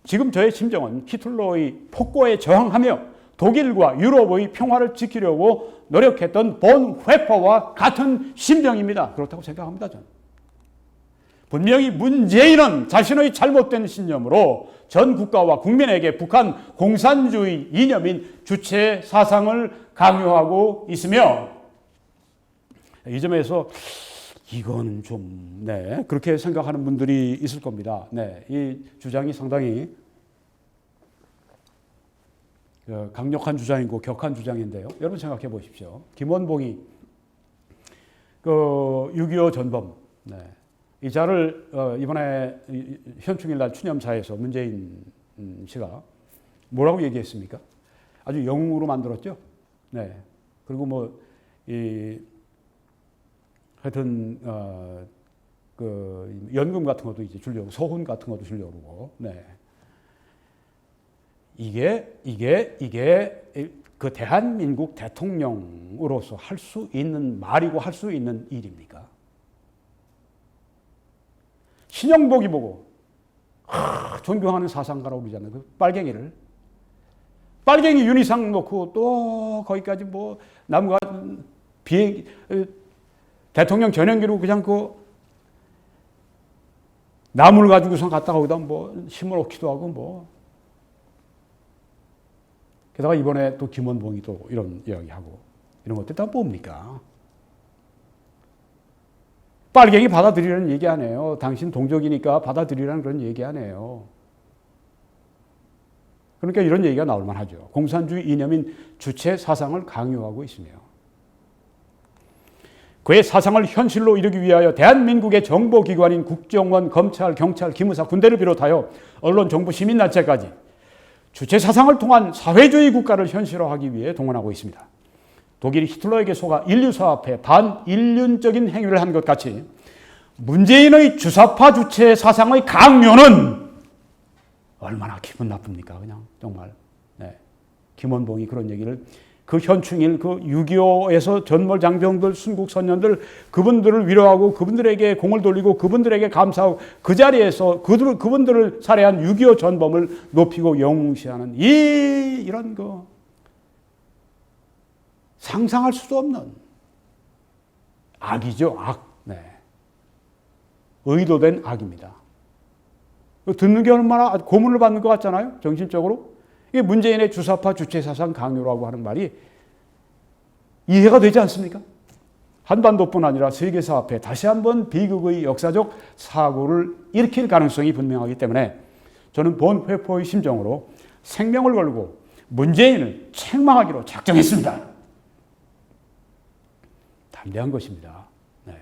[SPEAKER 1] 지금 저의 심정은 히틀러의 폭거에 저항하며 독일과 유럽의 평화를 지키려고 노력했던 본 회퍼와 같은 심정입니다. 그렇다고 생각합니다. 저는. 분명히 문재인은 자신의 잘못된 신념으로 전 국가와 국민에게 북한 공산주의 이념인 주체 사상을 강요하고 있으며 이 점에서 이거는 좀 그렇게 생각하는 분들이 있을 겁니다. 이 주장이 상당히 강력한 주장이고 격한 주장인데요. 여러분 생각해 보십시오. 김원봉이 6.25 전범 이 자를 이번에 현충일 날 추념사에서 문재인 씨가 뭐라고 얘기했습니까? 아주 영웅으로 만들었죠. 그리고 하여튼 연금 같은 것도 이제 주려고 서훈 같은 것도 주려고 그러고 이게 그 대한민국 대통령으로서 할 수 있는 말이고 할 수 있는 일입니까? 신영복이 보고 존경하는 사상가라고 그러잖아요. 그 빨갱이 윤희상 놓고 또 거기까지 나무가 대통령 전용기로 그냥 나무를 가지고선 갖다 거기다 심어 놓기도 하고 게다가 이번에 또 김원봉이 또 이런 이야기하고 이런 것들 다 뭡니까? 빨갱이 받아들이라는 얘기 안 해요. 당신 동족이니까 받아들이라는 그런 얘기 안 해요. 그러니까 이런 얘기가 나올 만하죠. 공산주의 이념인 주체 사상을 강요하고 있으며 그의 사상을 현실로 이루기 위하여 대한민국의 정보기관인 국정원, 검찰, 경찰, 기무사, 군대를 비롯하여 언론, 정부, 시민단체까지 주체 사상을 통한 사회주의 국가를 현실화하기 위해 동원하고 있습니다. 독일이 히틀러에게 속아 인류사 앞에 반인륜적인 행위를 한 것 같이 문재인의 주사파 주체 사상의 강요는 얼마나 기분 나쁩니까? 그냥 정말. 김원봉이 그런 얘기를 그 현충일 6.25에서 전몰 장병들, 순국 선녀들 그분들을 위로하고 그분들에게 공을 돌리고 그분들에게 감사하고 그 자리에서 그분들을 살해한 6.25 전범을 높이고 영웅시하는 이런 상상할 수도 없는 악이죠. 악. 의도된 악입니다. 듣는 게 얼마나 고문을 받는 것 같잖아요. 정신적으로. 이게 문재인의 주사파 주체 사상 강요라고 하는 말이 이해가 되지 않습니까? 한반도뿐 아니라 세계사 앞에 다시 한번 비극의 역사적 사고를 일으킬 가능성이 분명하기 때문에 저는 본 회포의 심정으로 생명을 걸고 문재인을 책망하기로 작정했습니다. 담대한 것입니다. 네.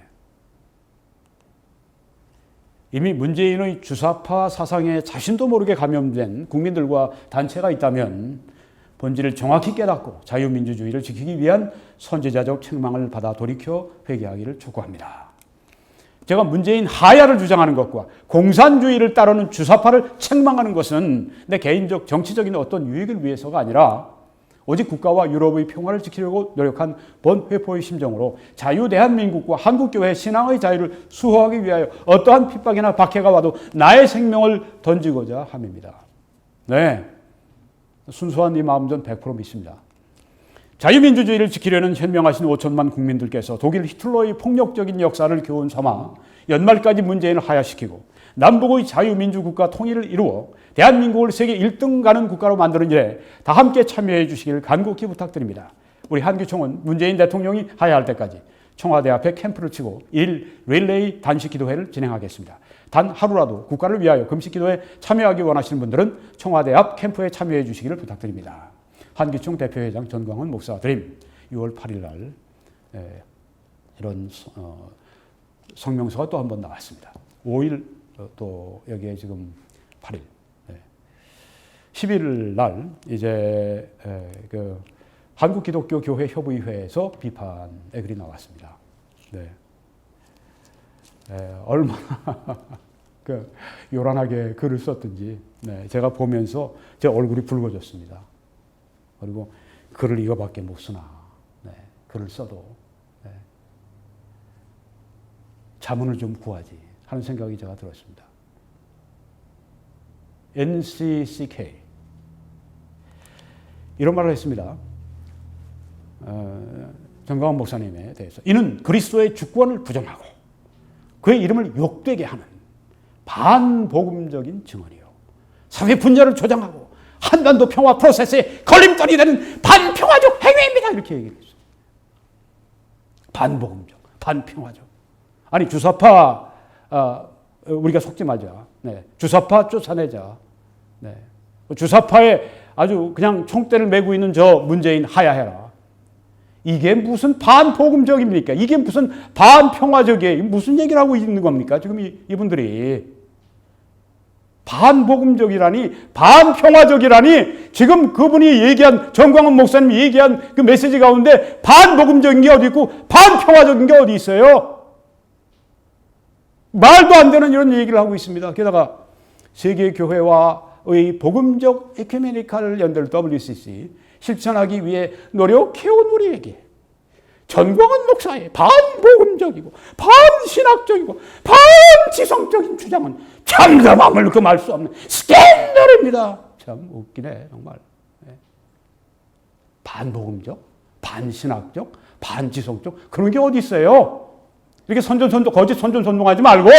[SPEAKER 1] 이미 문재인의 주사파 사상에 자신도 모르게 감염된 국민들과 단체가 있다면 본질을 정확히 깨닫고 자유민주주의를 지키기 위한 선제자적 책망을 받아 돌이켜 회개하기를 촉구합니다. 제가 문재인 하야를 주장하는 것과 공산주의를 따르는 주사파를 책망하는 것은 내 개인적 정치적인 어떤 유익을 위해서가 아니라 오직 국가와 유럽의 평화를 지키려고 노력한 본회포의 심정으로 자유대한민국과 한국교회 신앙의 자유를 수호하기 위하여 어떠한 핍박이나 박해가 와도 나의 생명을 던지고자 함입니다. 네, 순수한 이 마음 전 100% 믿습니다. 자유민주주의를 지키려는 현명하신 5천만 국민들께서 독일 히틀러의 폭력적인 역사를 교훈 삼아 연말까지 문재인을 하야시키고 남북의 자유민주국가 통일을 이루어 대한민국을 세계 1등 가는 국가로 만드는 일에 다 함께 참여해 주시기를 간곡히 부탁드립니다. 우리 한규총은 문재인 대통령이 하야할 때까지 청와대 앞에 캠프를 치고 1일 릴레이 단식 기도회를 진행하겠습니다. 단 하루라도 국가를 위하여 금식 기도에 참여하기 원하시는 분들은 청와대 앞 캠프에 참여해 주시기를 부탁드립니다. 한기총 대표회장 전광훈 목사 드림 6월 8일 날 이런 성명서가 또 한 번 나왔습니다. 5일 또 여기에 지금 8일 11일 날 이제 그 한국기독교교회협의회에서 비판의 글이 나왔습니다. 네. 얼마나 그 요란하게 글을 썼든지 제가 보면서 제 얼굴이 붉어졌습니다. 그리고 글을 이거밖에 못 쓰나. 글을 써도 자문을 좀 구하지 하는 생각이 제가 들었습니다. NCCK 이런 말을 했습니다. 정광훈 목사님에 대해서 이는 그리스도의 주권을 부정하고 그의 이름을 욕되게 하는 반복음적인 증언이요 사회 분열을 조장하고 한반도 평화 프로세스에 걸림돌이 되는 반평화적 행위입니다. 이렇게 얘기했어요. 반복음적, 반평화적. 아니 주사파 우리가 속지 말자. 주사파 쫓아내자. 주사파에 아주 그냥 총대를 메고 있는 저 문재인 하야해라. 이게 무슨 반복음적입니까? 이게 무슨 반평화적이에요? 무슨 얘기를 하고 있는 겁니까? 지금 이분들이. 반복음적이라니, 반평화적이라니, 지금 그분이 얘기한, 정광훈 목사님이 얘기한 그 메시지 가운데 반복음적인 게 어디 있고, 반평화적인 게 어디 있어요? 말도 안 되는 이런 얘기를 하고 있습니다. 게다가 세계교회와의 복음적 에큐메니칼 연대를 WCC 실천하기 위해 노력해온 우리에게 전광훈 목사의 반복음적이고 반신학적이고 반지성적인 주장은 참담함을 금할 수 없는 스캔들입니다. 참 웃기네 정말. 반복음적, 반신학적, 반지성적 그런 게 어디 있어요? 이렇게 거짓 선전선동하지 말고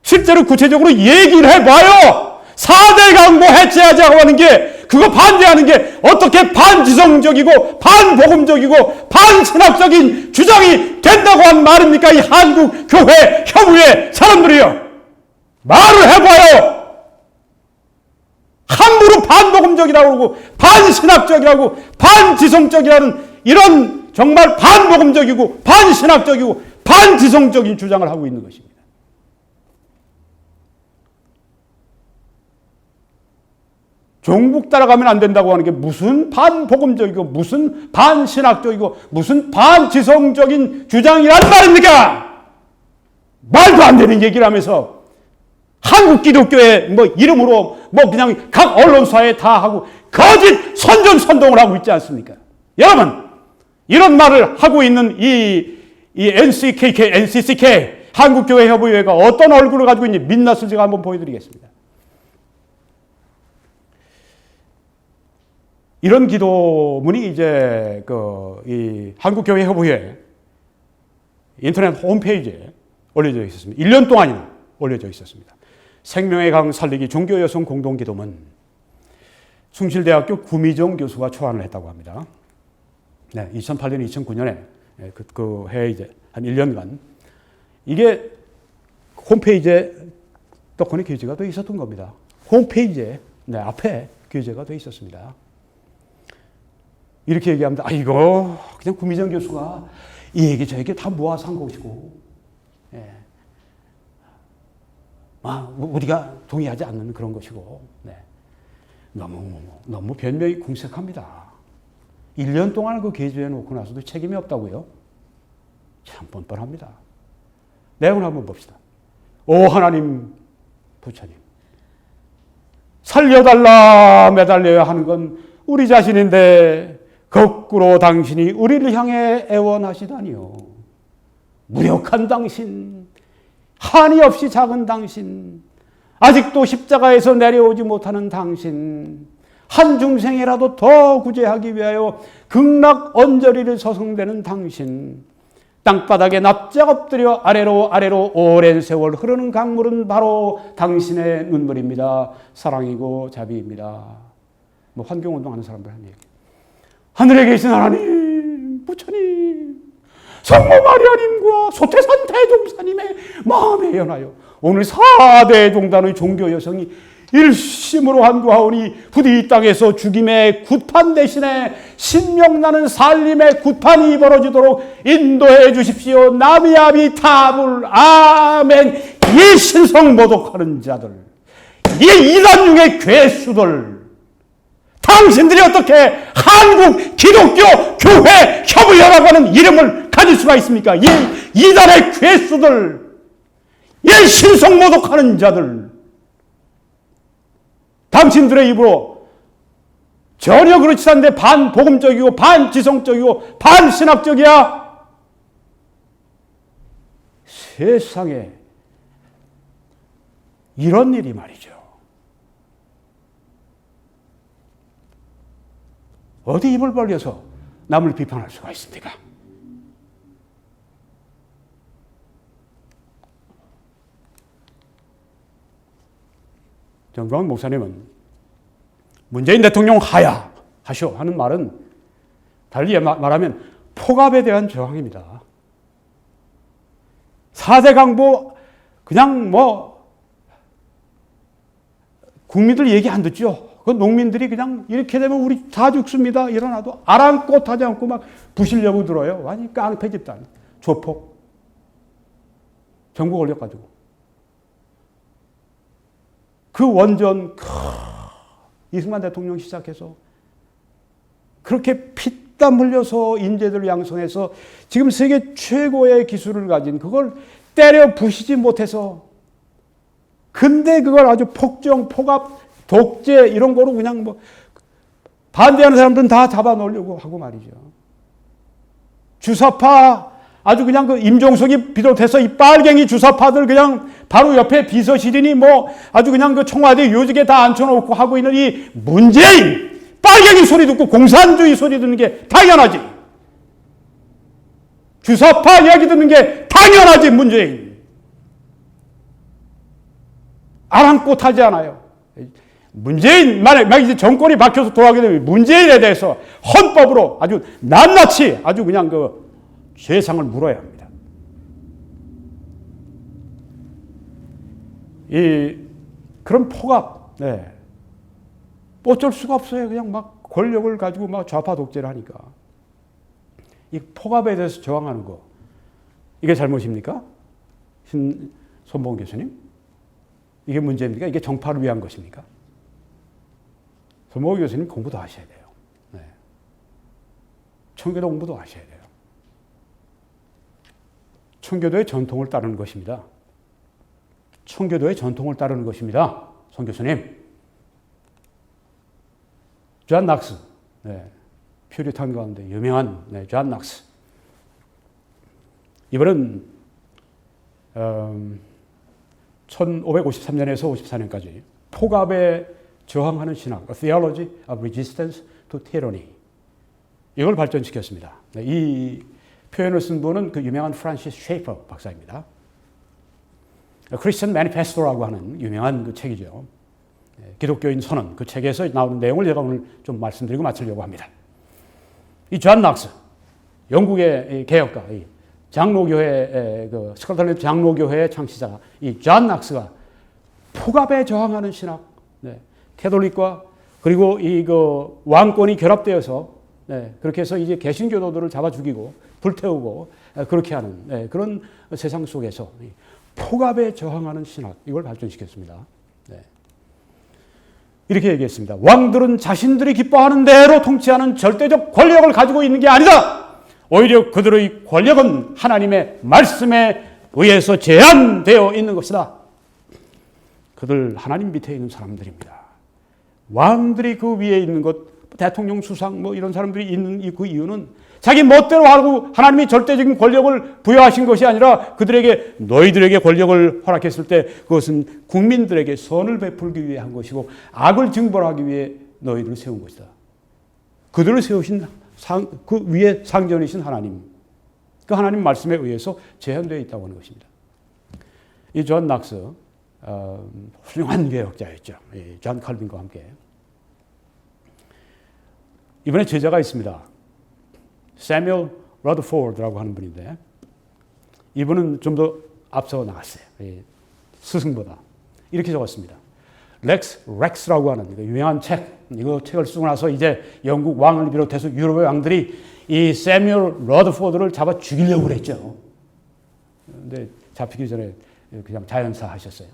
[SPEAKER 1] 실제로 구체적으로 얘기를 해봐요. 4대 강보 해체하자고 하는 게 그거 반대하는 게 어떻게 반지성적이고 반복음적이고 반신학적인 주장이 된다고 한 말입니까? 이 한국 교회 협의회 사람들이요. 말을 해봐요. 함부로 반복음적이라고 그러고 반신학적이라고 반지성적이라는 이런 정말 반복음적이고 반신학적이고 반지성적인 주장을 하고 있는 것입니다. 종북 따라가면 안 된다고 하는 게 무슨 반복음적이고 무슨 반신학적이고 무슨 반지성적인 주장이란 말입니까? 말도 안 되는 얘기를 하면서 한국 기독교의 뭐 이름으로 뭐 그냥 각 언론사에 다 하고 거짓 선전선동을 하고 있지 않습니까? 여러분 이런 말을 하고 있는 이 NCCK 한국교회협의회가 어떤 얼굴을 가지고 있는지 민낯을 제가 한번 보여드리겠습니다. 이런 기도문이 이제 이 한국교회협의회 인터넷 홈페이지에 올려져 있었습니다. 1년 동안이나 올려져 있었습니다. 생명의 강 살리기 종교여성 공동기도문 숭실대학교 구미정 교수가 초안을 했다고 합니다. 네, 2008년, 2009년에 그 해에 이제 한 1년간 이게 홈페이지에 떡하니 게재가 돼 있었던 겁니다. 홈페이지에 앞에 게재가 돼 있었습니다. 이렇게 얘기합니다. 이거 그냥 구미정 교수가 이 얘기 저 얘기 다 모아서 한 것이고, 예. 우리가 동의하지 않는 그런 것이고, 네. 너무 변명이 궁색합니다. 1년 동안 그 게재해 놓고 나서도 책임이 없다고요? 참 뻔뻔합니다. 내용을 한번 봅시다. 오 하나님, 부처님, 살려달라 매달려야 하는 건 우리 자신인데 거꾸로 당신이 우리를 향해 애원하시다니요. 무력한 당신, 한이 없이 작은 당신, 아직도 십자가에서 내려오지 못하는 당신, 한 중생이라도 더 구제하기 위하여 극락 언저리를 서성대는 당신, 땅바닥에 납작 엎드려 아래로 오랜 세월 흐르는 강물은 바로 당신의 눈물입니다. 사랑이고 자비입니다. 뭐 환경운동하는 사람들 하는 얘기. 하늘에 계신 하나님, 부처님, 성모 마리아님과 소태산 대종사님의 마음에 연하여 오늘 4대 종단의 종교 여성이 일심으로 한구하오니 부디 이 땅에서 죽임의 굿판 대신에 신명나는 살림의 굿판이 벌어지도록 인도해 주십시오. 나미아비 타불 아멘. 이 신성 모독하는 자들, 이 이단중의 괴수들, 당신들이 어떻게 한국 기독교 교회 협의회라고 하는 이름을 가질 수가 있습니까? 이 이단의 괴수들, 이 신성 모독하는 자들, 당신들의 입으로 전혀 그렇지 않는데 반복음적이고 반지성적이고 반신학적이야. 세상에 이런 일이 말이죠. 어디 입을 벌려서 남을 비판할 수가 있습니까? 정광훈 목사님은 문재인 대통령 하야하쇼 하는 말은 달리 말하면 폭압에 대한 저항입니다. 4대 강보 그냥 국민들 얘기 안 듣죠. 그 농민들이 그냥 이렇게 되면 우리 다 죽습니다. 일어나도 아랑곳하지 않고 막 부시려고 들어요. 완전 깡패 집단. 조폭. 정부 권력가지고. 그 원전 이승만 대통령 시작해서 그렇게 피땀 흘려서 인재들을 양성해서 지금 세계 최고의 기술을 가진 그걸 때려 부시지 못해서 근데 그걸 아주 폭정, 폭압, 독재 이런 거로 그냥 반대하는 사람들은 다 잡아놓으려고 하고 말이죠. 주사파 아주 그냥 그 임종석이 비롯해서 이 빨갱이 주사파들 그냥 바로 옆에 비서실이니 아주 그냥 그 청와대 요직에 다 앉혀놓고 하고 있는 이 문재인 빨갱이 소리 듣고 공산주의 소리 듣는 게 당연하지. 주사파 이야기 듣는 게 당연하지. 문재인 아랑곳하지 않아요. 문재인 만약 이제 정권이 바뀌어서 돌아가게 되면 문재인에 대해서 헌법으로 아주 낱낱이 아주 그냥 그 죄상을 물어야 합니다. 그런 폭압, 어쩔 수가 없어요. 그냥 막 권력을 가지고 막 좌파 독재를 하니까. 이 폭압에 대해서 저항하는 거, 이게 잘못입니까? 손봉 교수님? 이게 문제입니까? 이게 정파를 위한 것입니까? 손봉 교수님 공부도 하셔야 돼요. 청교도 공부도 하셔야 돼요. 청교도의 전통을 따르는 것입니다. 청교도의 전통을 따르는 것입니다. 손 교수님. 존 낙스. 퓨리탄 가운데 유명한 존 낙스. 이분은 1553년에서 54년까지 폭압에 저항하는 신학, A Theology of Resistance to Tyranny. 이걸 발전시켰습니다. 이 표현을 쓴 분은 그 유명한 프란시스 쉐이퍼 박사입니다. 크리스천 매니페스토라고 하는 유명한 그 책이죠. 기독교인 선언, 그 책에서 나오는 내용을 제가 오늘 좀 말씀드리고 마치려고 합니다. 이 존 낙스, 영국의 개혁가, 장로교회, 그 스코틀랜드 장로교회의 창시자, 이 존 낙스가 폭압에 저항하는 신학, 캐톨릭과 그리고 그 왕권이 결합되어서 그렇게 해서 이제 개신교도들을 잡아 죽이고 불태우고 그렇게 하는 그런 세상 속에서 폭압에 저항하는 신학, 이걸 발전시켰습니다. 이렇게 얘기했습니다. 왕들은 자신들이 기뻐하는 대로 통치하는 절대적 권력을 가지고 있는 게 아니다. 오히려 그들의 권력은 하나님의 말씀에 의해서 제한되어 있는 것이다. 그들 하나님 밑에 있는 사람들입니다. 왕들이 그 위에 있는 것, 대통령, 수상 뭐 이런 사람들이 있는 그 이유는 자기 멋대로 하고 하나님이 절대적인 권력을 부여하신 것이 아니라 그들에게 너희들에게 권력을 허락했을 때 그것은 국민들에게 선을 베풀기 위해 한 것이고 악을 징벌하기 위해 너희들을 세운 것이다. 그들을 세우신 그 위에 상전이신 하나님, 그 하나님 말씀에 의해서 제한되어 있다고 하는 것입니다. 이 존 낙스 훌륭한 개혁자였죠. 존 칼빈과 함께. 이번에 제자가 있습니다. 세뮤얼 러더포드라고 하는 분인데 이분은 좀 더 앞서 나갔어요. 스승보다. 이렇게 적었습니다. 렉스라고 하는 유명한 책, 이거 책을 쓰고 나서 이제 영국 왕을 비롯해서 유럽의 왕들이 이 세뮤얼 러더포드를 잡아 죽이려고 그랬죠. 근데 잡히기 전에 그냥 자연사 하셨어요.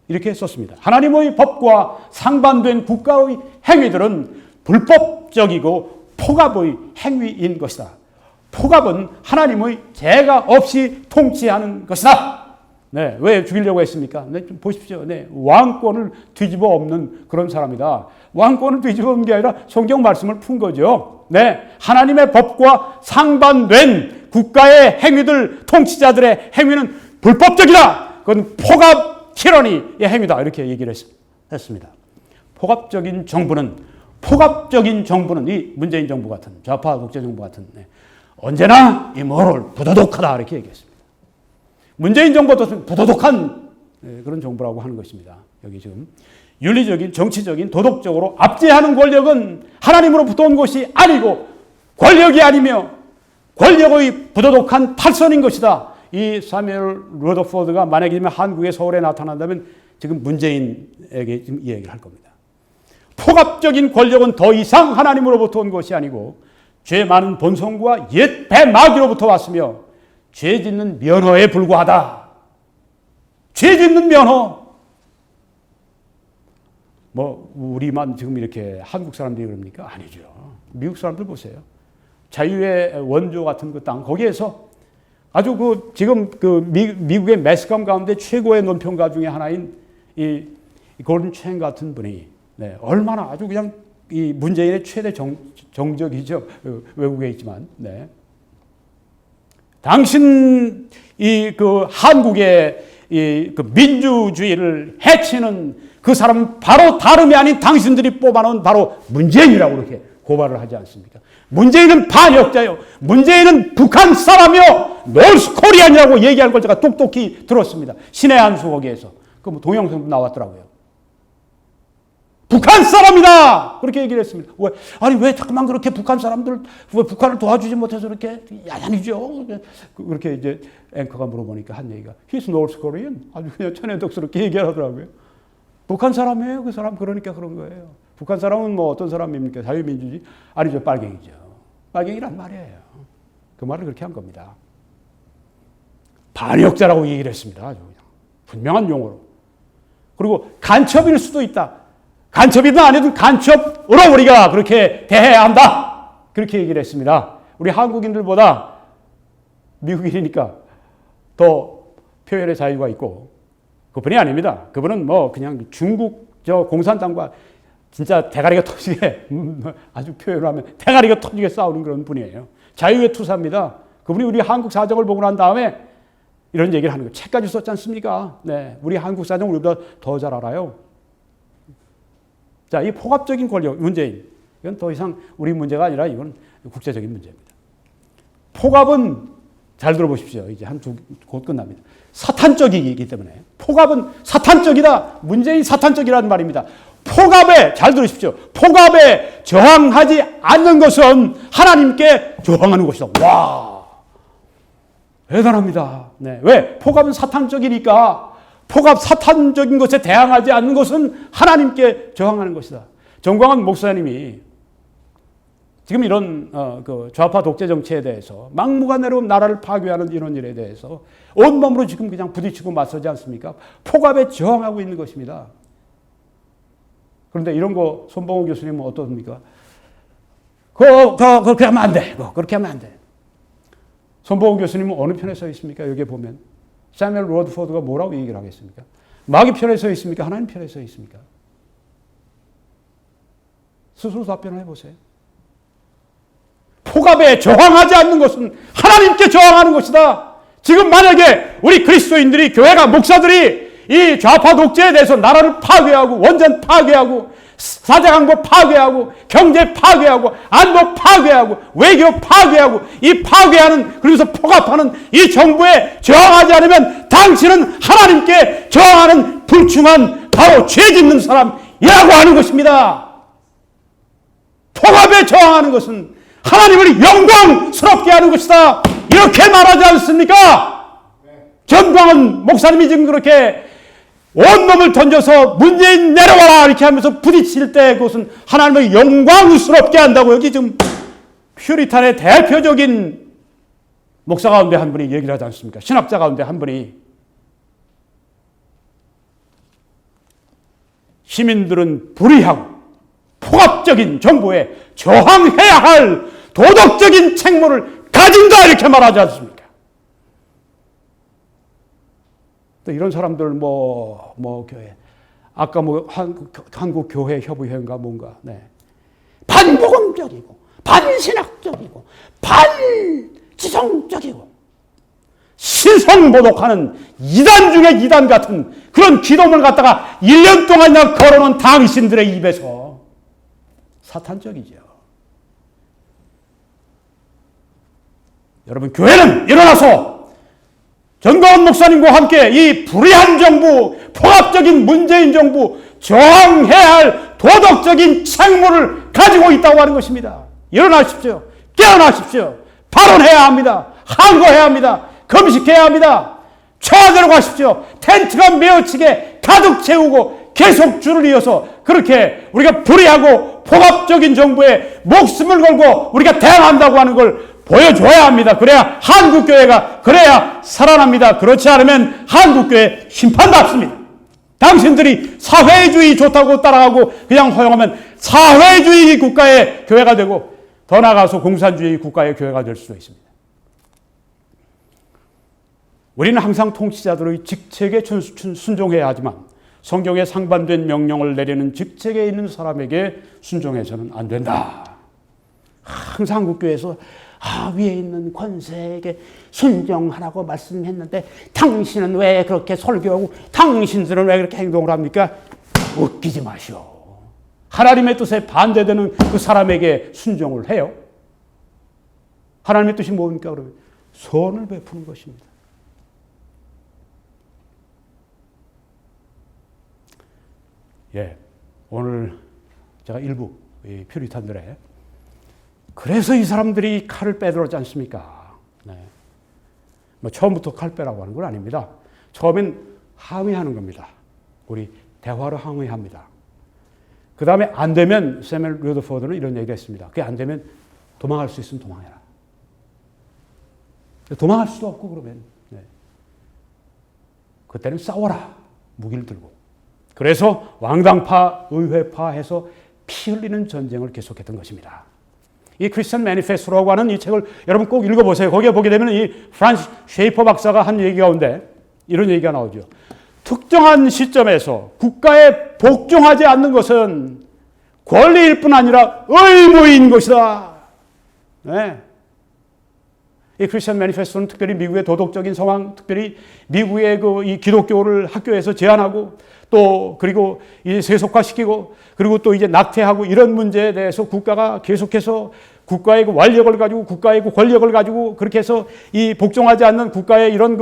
[SPEAKER 1] 이렇게 썼습니다. 하나님의 법과 상반된 국가의 행위들은 불법적이고 폭압의 행위인 것이다. 폭압은 하나님의 죄가 없이 통치하는 것이다. 왜 죽이려고 했습니까? 좀 보십시오. 왕권을 뒤집어 엎는 그런 사람이다. 왕권을 뒤집어 엎는 게 아니라 성경 말씀을 푼 거죠. 하나님의 법과 상반된 국가의 행위들, 통치자들의 행위는 불법적이다. 그건 폭압 티러니의 행위다. 이렇게 얘기를 했습니다. 폭압적인 정부는 이 문재인 정부 같은, 좌파 독재 정부 같은 언제나 이모럴, 부도덕하다 이렇게 얘기했습니다. 문재인 정부도 부도덕한 그런 정부라고 하는 것입니다. 여기 지금 윤리적인, 정치적인, 도덕적으로 압제하는 권력은 하나님으로부터 온 것이 아니고 권력이 아니며 권력의 부도덕한 팔선인 것이다. 이 사뮤엘 러더포드가 만약에 한국의 서울에 나타난다면 지금 문재인에게 지금 이 얘기를 할 겁니다. 폭압적인 권력은 더 이상 하나님으로부터 온 것이 아니고 죄 많은 본성과 옛 배마귀로부터 왔으며 죄 짓는 면허에 불과하다. 죄 짓는 면허. 우리만 지금 이렇게 한국 사람들이 그럽니까? 아니죠. 미국 사람들 보세요. 자유의 원조 같은 그 땅, 거기에서 아주 지금 미국의 매스컴 가운데 최고의 논평가 중에 하나인 이 골든 체인 같은 분이 얼마나 아주 그냥 이 문재인의 최대 정적이죠. 외국에 있지만. 당신 한국의 민주주의를 해치는 그 사람은 바로 다름이 아닌 당신들이 뽑아놓은 바로 문재인이라고 그렇게 고발을 하지 않습니까? 문재인은 반역자요. 문재인은 북한 사람이요. 노스 코리안이라고 얘기할 걸 제가 똑똑히 들었습니다. 신의 한수 거기에서. 동영상도 나왔더라고요. 북한 사람이다! 그렇게 얘기를 했습니다. 왜 자꾸만 그렇게 북한 사람들, 왜 북한을 도와주지 못해서 이렇게 야단이죠? 그렇게 이제 앵커가 물어보니까 한 얘기가, He's North Korean. 아주 그냥 천연덕스럽게 얘기하더라고요. 북한 사람이에요, 그 사람. 그러니까 그런 거예요. 북한 사람은 어떤 사람입니까? 자유민주주의? 아니죠, 빨갱이죠. 빨갱이란 말이에요. 그 말을 그렇게 한 겁니다. 반역자라고 얘기를 했습니다. 아주 그냥. 분명한 용어로. 그리고 간첩일 수도 있다. 간첩이든 아니든 간첩으로 우리가 그렇게 대해야 한다. 그렇게 얘기를 했습니다. 우리 한국인들보다 미국인이니까 더 표현의 자유가 있고 그분이 아닙니다. 그분은 그냥 중국 공산당과 진짜 대가리가 터지게 아주 표현을 하면 대가리가 터지게 싸우는 그런 분이에요. 자유의 투사입니다. 그분이 우리 한국 사정을 보고 난 다음에 이런 얘기를 하는 거예요. 책까지 썼지 않습니까? 우리 한국 사정 우리보다 더 잘 알아요. 자, 이 폭압적인 권력, 문재인. 이건 더 이상 우리 문제가 아니라 이건 국제적인 문제입니다. 폭압은 잘 들어보십시오. 이제 곧 끝납니다. 사탄적이기 때문에. 폭압은 사탄적이다. 문재인 사탄적이라는 말입니다. 폭압에, 잘 들으십시오. 폭압에 저항하지 않는 것은 하나님께 저항하는 것이다. 와, 대단합니다. 네. 왜? 폭압은 사탄적이니까 폭압 사탄적인 것에 대항하지 않는 것은 하나님께 저항하는 것이다. 정광훈 목사님이 지금 이런 그 좌파 독재 정치에 대해서 막무가내로 나라를 파괴하는 이런 일에 대해서 온몸으로 지금 그냥 부딪히고 맞서지 않습니까? 폭압에 저항하고 있는 것입니다. 그런데 이런 거 손봉호 교수님은 어떻습니까? 그렇게 하면 안 돼. 그렇게 하면 안 돼. 손봉호 교수님은 어느 편에 서 있습니까? 여기에 보면 사뮤엘 러드포드가 뭐라고 얘기를 하겠습니까? 마귀 편에 서 있습니까? 하나님 편에 서 있습니까? 스스로 답변을 해보세요. 폭압에 저항하지 않는 것은 하나님께 저항하는 것이다. 지금 만약에 우리 그리스도인들이, 교회가, 목사들이 이 좌파 독재에 대해서 나라를 파괴하고, 원전 파괴하고, 사자강도 파괴하고, 경제 파괴하고, 안보 파괴하고, 외교 파괴하고, 이 파괴하는, 그러면서 폭압하는 이 정부에 저항하지 않으면 당신은 하나님께 저항하는 불충한 바로 죄 짓는 사람이라고 하는 것입니다. 폭압에 저항하는 것은 하나님을 영광스럽게 하는 것이다. 이렇게 말하지 않습니까? 전광훈 목사님이 지금 그렇게 온몸을 던져서 문재인 내려와라 이렇게 하면서 부딪힐 때 그것은 하나님을 영광스럽게 한다고 여기 지금 퓨리탄의 대표적인 목사 가운데 한 분이 얘기를 하지 않습니까? 신학자 가운데 한 분이 시민들은 불의하고 폭압적인 정부에 저항해야 할 도덕적인 책무를 가진다 이렇게 말하지 않습니까? 또 이런 사람들 교회 아까 한국교회협의회인가 뭔가 반복음적이고 반신학적이고 반지성적이고 신성모독하는 이단 중에 이단 같은 그런 기도문을 갖다가 1년 동안이나 걸어놓은 당신들의 입에서 사탄적이죠. 여러분, 교회는 일어나서 전광훈 목사님과 함께 이 불의한 정부, 폭압적인 문재인 정부 저항해야 할 도덕적인 책무를 가지고 있다고 하는 것입니다. 일어나십시오. 깨어나십시오. 발언해야 합니다. 항거해야 합니다. 금식해야 합니다. 청와대로 가십시오. 텐트가 메어치게 가득 채우고 계속 줄을 이어서 그렇게 우리가 불의하고 폭압적인 정부에 목숨을 걸고 우리가 대항한다고 하는 걸 보여줘야 합니다. 그래야 한국교회가 그래야 살아납니다. 그렇지 않으면 한국교회 심판받습니다. 당신들이 사회주의 좋다고 따라가고 그냥 허용하면 사회주의 국가의 교회가 되고 더 나아가서 공산주의 국가의 교회가 될 수도 있습니다. 우리는 항상 통치자들의 직책에 순종해야 하지만 성경에 상반된 명령을 내리는 직책에 있는 사람에게 순종해서는 안 된다. 항상 한국교회에서 위에 있는 권세에게 순종하라고 말씀했는데 당신은 왜 그렇게 설교하고 당신들은 왜 그렇게 행동을 합니까? 웃기지 마시오. 하나님의 뜻에 반대되는 그 사람에게 순종을 해요. 하나님의 뜻이 뭡니까? 그러면 선을 베푸는 것입니다. 오늘 제가 일부 이 퓨리탄들의 그래서 이 사람들이 칼을 빼들었지 않습니까? 처음부터 칼 빼라고 하는 건 아닙니다. 처음엔 항의하는 겁니다. 우리 대화로 항의합니다. 그 다음에 안 되면 세뮤엘 러드포드는 이런 얘기가 있습니다. 그게 안 되면 도망갈 수 있으면 도망해라. 도망갈 수도 없고 그러면 그때는 싸워라. 무기를 들고. 그래서 왕당파, 의회파 해서 피 흘리는 전쟁을 계속했던 것입니다. 이 크리스천 매니페스토라고 하는 이 책을 여러분 꼭 읽어보세요. 거기에 보게 되면 이 프란스 쉐이퍼 박사가 한 얘기 가운데 이런 얘기가 나오죠. 특정한 시점에서 국가에 복종하지 않는 것은 권리일 뿐 아니라 의무인 것이다. 이 크리스천 매니페스토는 특별히 미국의 도덕적인 상황, 특별히 미국의 이 기독교를 학교에서 제한하고 또 그리고 이제 세속화시키고 그리고 또 이제 낙태하고 이런 문제에 대해서 국가가 계속해서 국가의 그 완력을 가지고 국가의 그 권력을 가지고 그렇게 해서 이 복종하지 않는 국가의 이런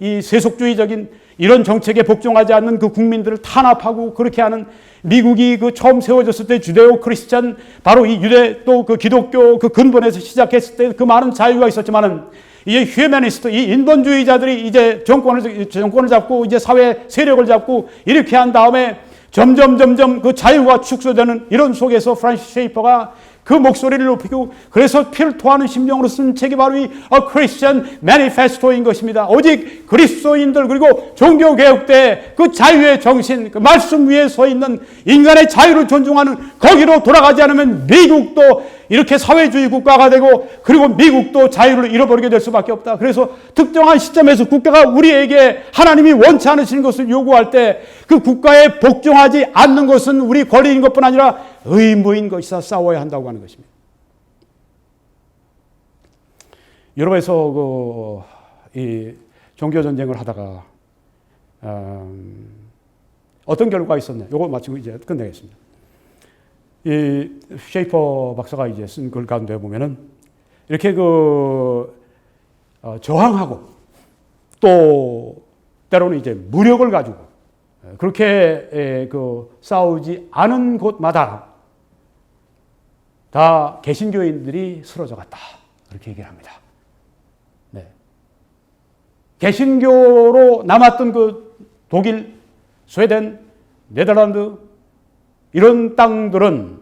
[SPEAKER 1] 이 세속주의적인 이런 정책에 복종하지 않는 그 국민들을 탄압하고 그렇게 하는 미국이 그 처음 세워졌을 때 주데오 크리스찬 바로 이 유대 또 그 기독교 그 근본에서 시작했을 때 그 많은 자유가 있었지만은 이 휴머니스트 이 인본주의자들이 이제 정권을 잡고 이제 사회 세력을 잡고 이렇게 한 다음에 점점 그 자유가 축소되는 이런 속에서 프란시스 셰이퍼가 그 목소리를 높이고 그래서 피를 토하는 심정으로 쓴 책이 바로 이 크리스천 매니페스토인 것입니다. 오직 그리스도인들 그리고 종교개혁 때 그 자유의 정신, 그 말씀 위에 서 있는 인간의 자유를 존중하는 거기로 돌아가지 않으면 미국도 이렇게 사회주의 국가가 되고 그리고 미국도 자유를 잃어버리게 될 수밖에 없다. 그래서 특정한 시점에서 국가가 우리에게 하나님이 원치 않으시는 것을 요구할 때 그 국가에 복종하지 않는 것은 우리 권리인 것뿐 아니라 의무인 것이다. 싸워야 한다고 하는 것입니다. 유럽에서 이 종교 전쟁을 하다가 어떤 결과가 있었냐? 이거 마치고 이제 끝내겠습니다. 이 셰이퍼 박사가 이제 쓴 글 가운데 보면은 이렇게 저항하고 또 때로는 이제 무력을 가지고 그렇게 싸우지 않은 곳마다 다 개신교인들이 쓰러져 갔다. 이렇게 얘기를 합니다. 네. 개신교로 남았던 그 독일, 스웨덴, 네덜란드 이런 땅들은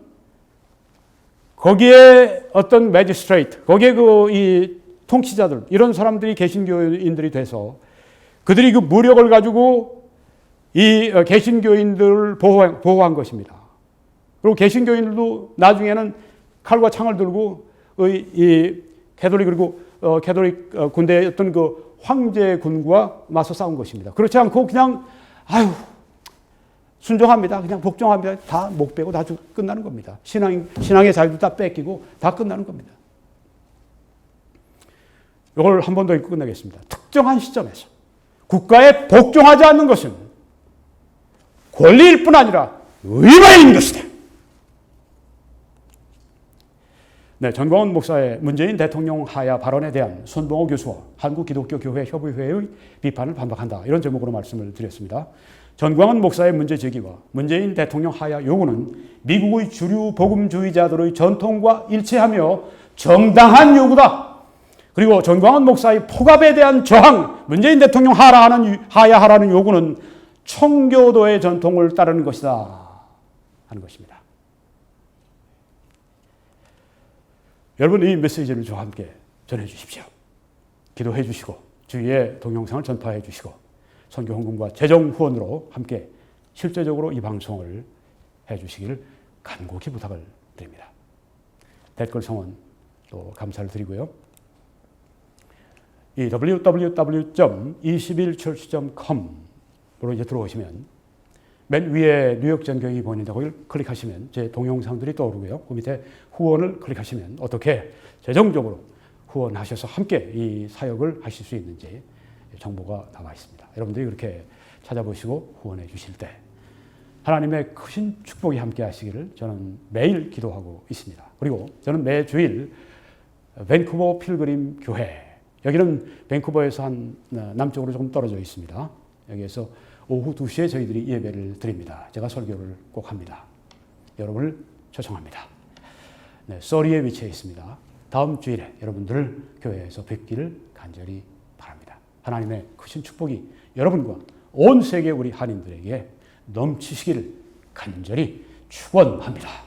[SPEAKER 1] 거기에 어떤 매지스트레이트, 거기에 이 통치자들 이런 사람들이 개신교인들이 돼서 그들이 그 무력을 가지고 이 개신교인들을 보호한 것입니다. 그리고 개신교인들도 나중에는 칼과 창을 들고 이 캐톨릭 그리고 캐톨릭 군대의 어떤 그 황제군과 맞서 싸운 것입니다. 그렇지 않고 그냥 순종합니다. 그냥 복종합니다. 다 목 빼고 다 끝나는 겁니다. 신앙의 자유도 다 뺏기고 다 끝나는 겁니다. 이걸 한 번 더 읽고 끝내겠습니다. 특정한 시점에서 국가에 복종하지 않는 것은 권리일 뿐 아니라 의무인 것이다. 네, 전광훈 목사의 문재인 대통령 하야 발언에 대한 손봉호 교수와 한국기독교교회 협의회의 비판을 반박한다. 이런 제목으로 말씀을 드렸습니다. 전광훈 목사의 문제 제기와 문재인 대통령 하야 요구는 미국의 주류 복음주의자들의 전통과 일치하며 정당한 요구다. 그리고 전광훈 목사의 폭압에 대한 저항, 문재인 대통령 하야 하라는 요구는 청교도의 전통을 따르는 것이다 하는 것입니다. 여러분 이 메시지를 저와 함께 전해 주십시오. 기도해 주시고 주위에 동영상을 전파해 주시고 선교 헌금과 재정 후원으로 함께 실제적으로 이 방송을 해 주시기를 간곡히 부탁을 드립니다. 댓글 성원 또 감사를 드리고요. 이 www.21church.com으로 이제 들어오시면 맨 위에 뉴욕 전경이 보이는데 거기를 클릭하시면 제 동영상들이 떠오르고요. 그 밑에 후원을 클릭하시면 어떻게 재정적으로 후원하셔서 함께 이 사역을 하실 수 있는지 정보가 나와 있습니다. 여러분들이 그렇게 찾아보시고 후원해 주실 때 하나님의 크신 축복이 함께 하시기를 저는 매일 기도하고 있습니다. 그리고 저는 매주일 밴쿠버 필그림 교회, 여기는 밴쿠버에서 한 남쪽으로 조금 떨어져 있습니다. 여기에서 오후 2시에 저희들이 예배를 드립니다. 제가 설교를 꼭 합니다. 여러분을 초청합니다. 네, 서리에 위치해 있습니다. 다음 주일에 여러분들을 교회에서 뵙기를 간절히 바랍니다. 하나님의 크신 축복이 여러분과 온 세계 우리 한인들에게 넘치시기를 간절히 축원합니다.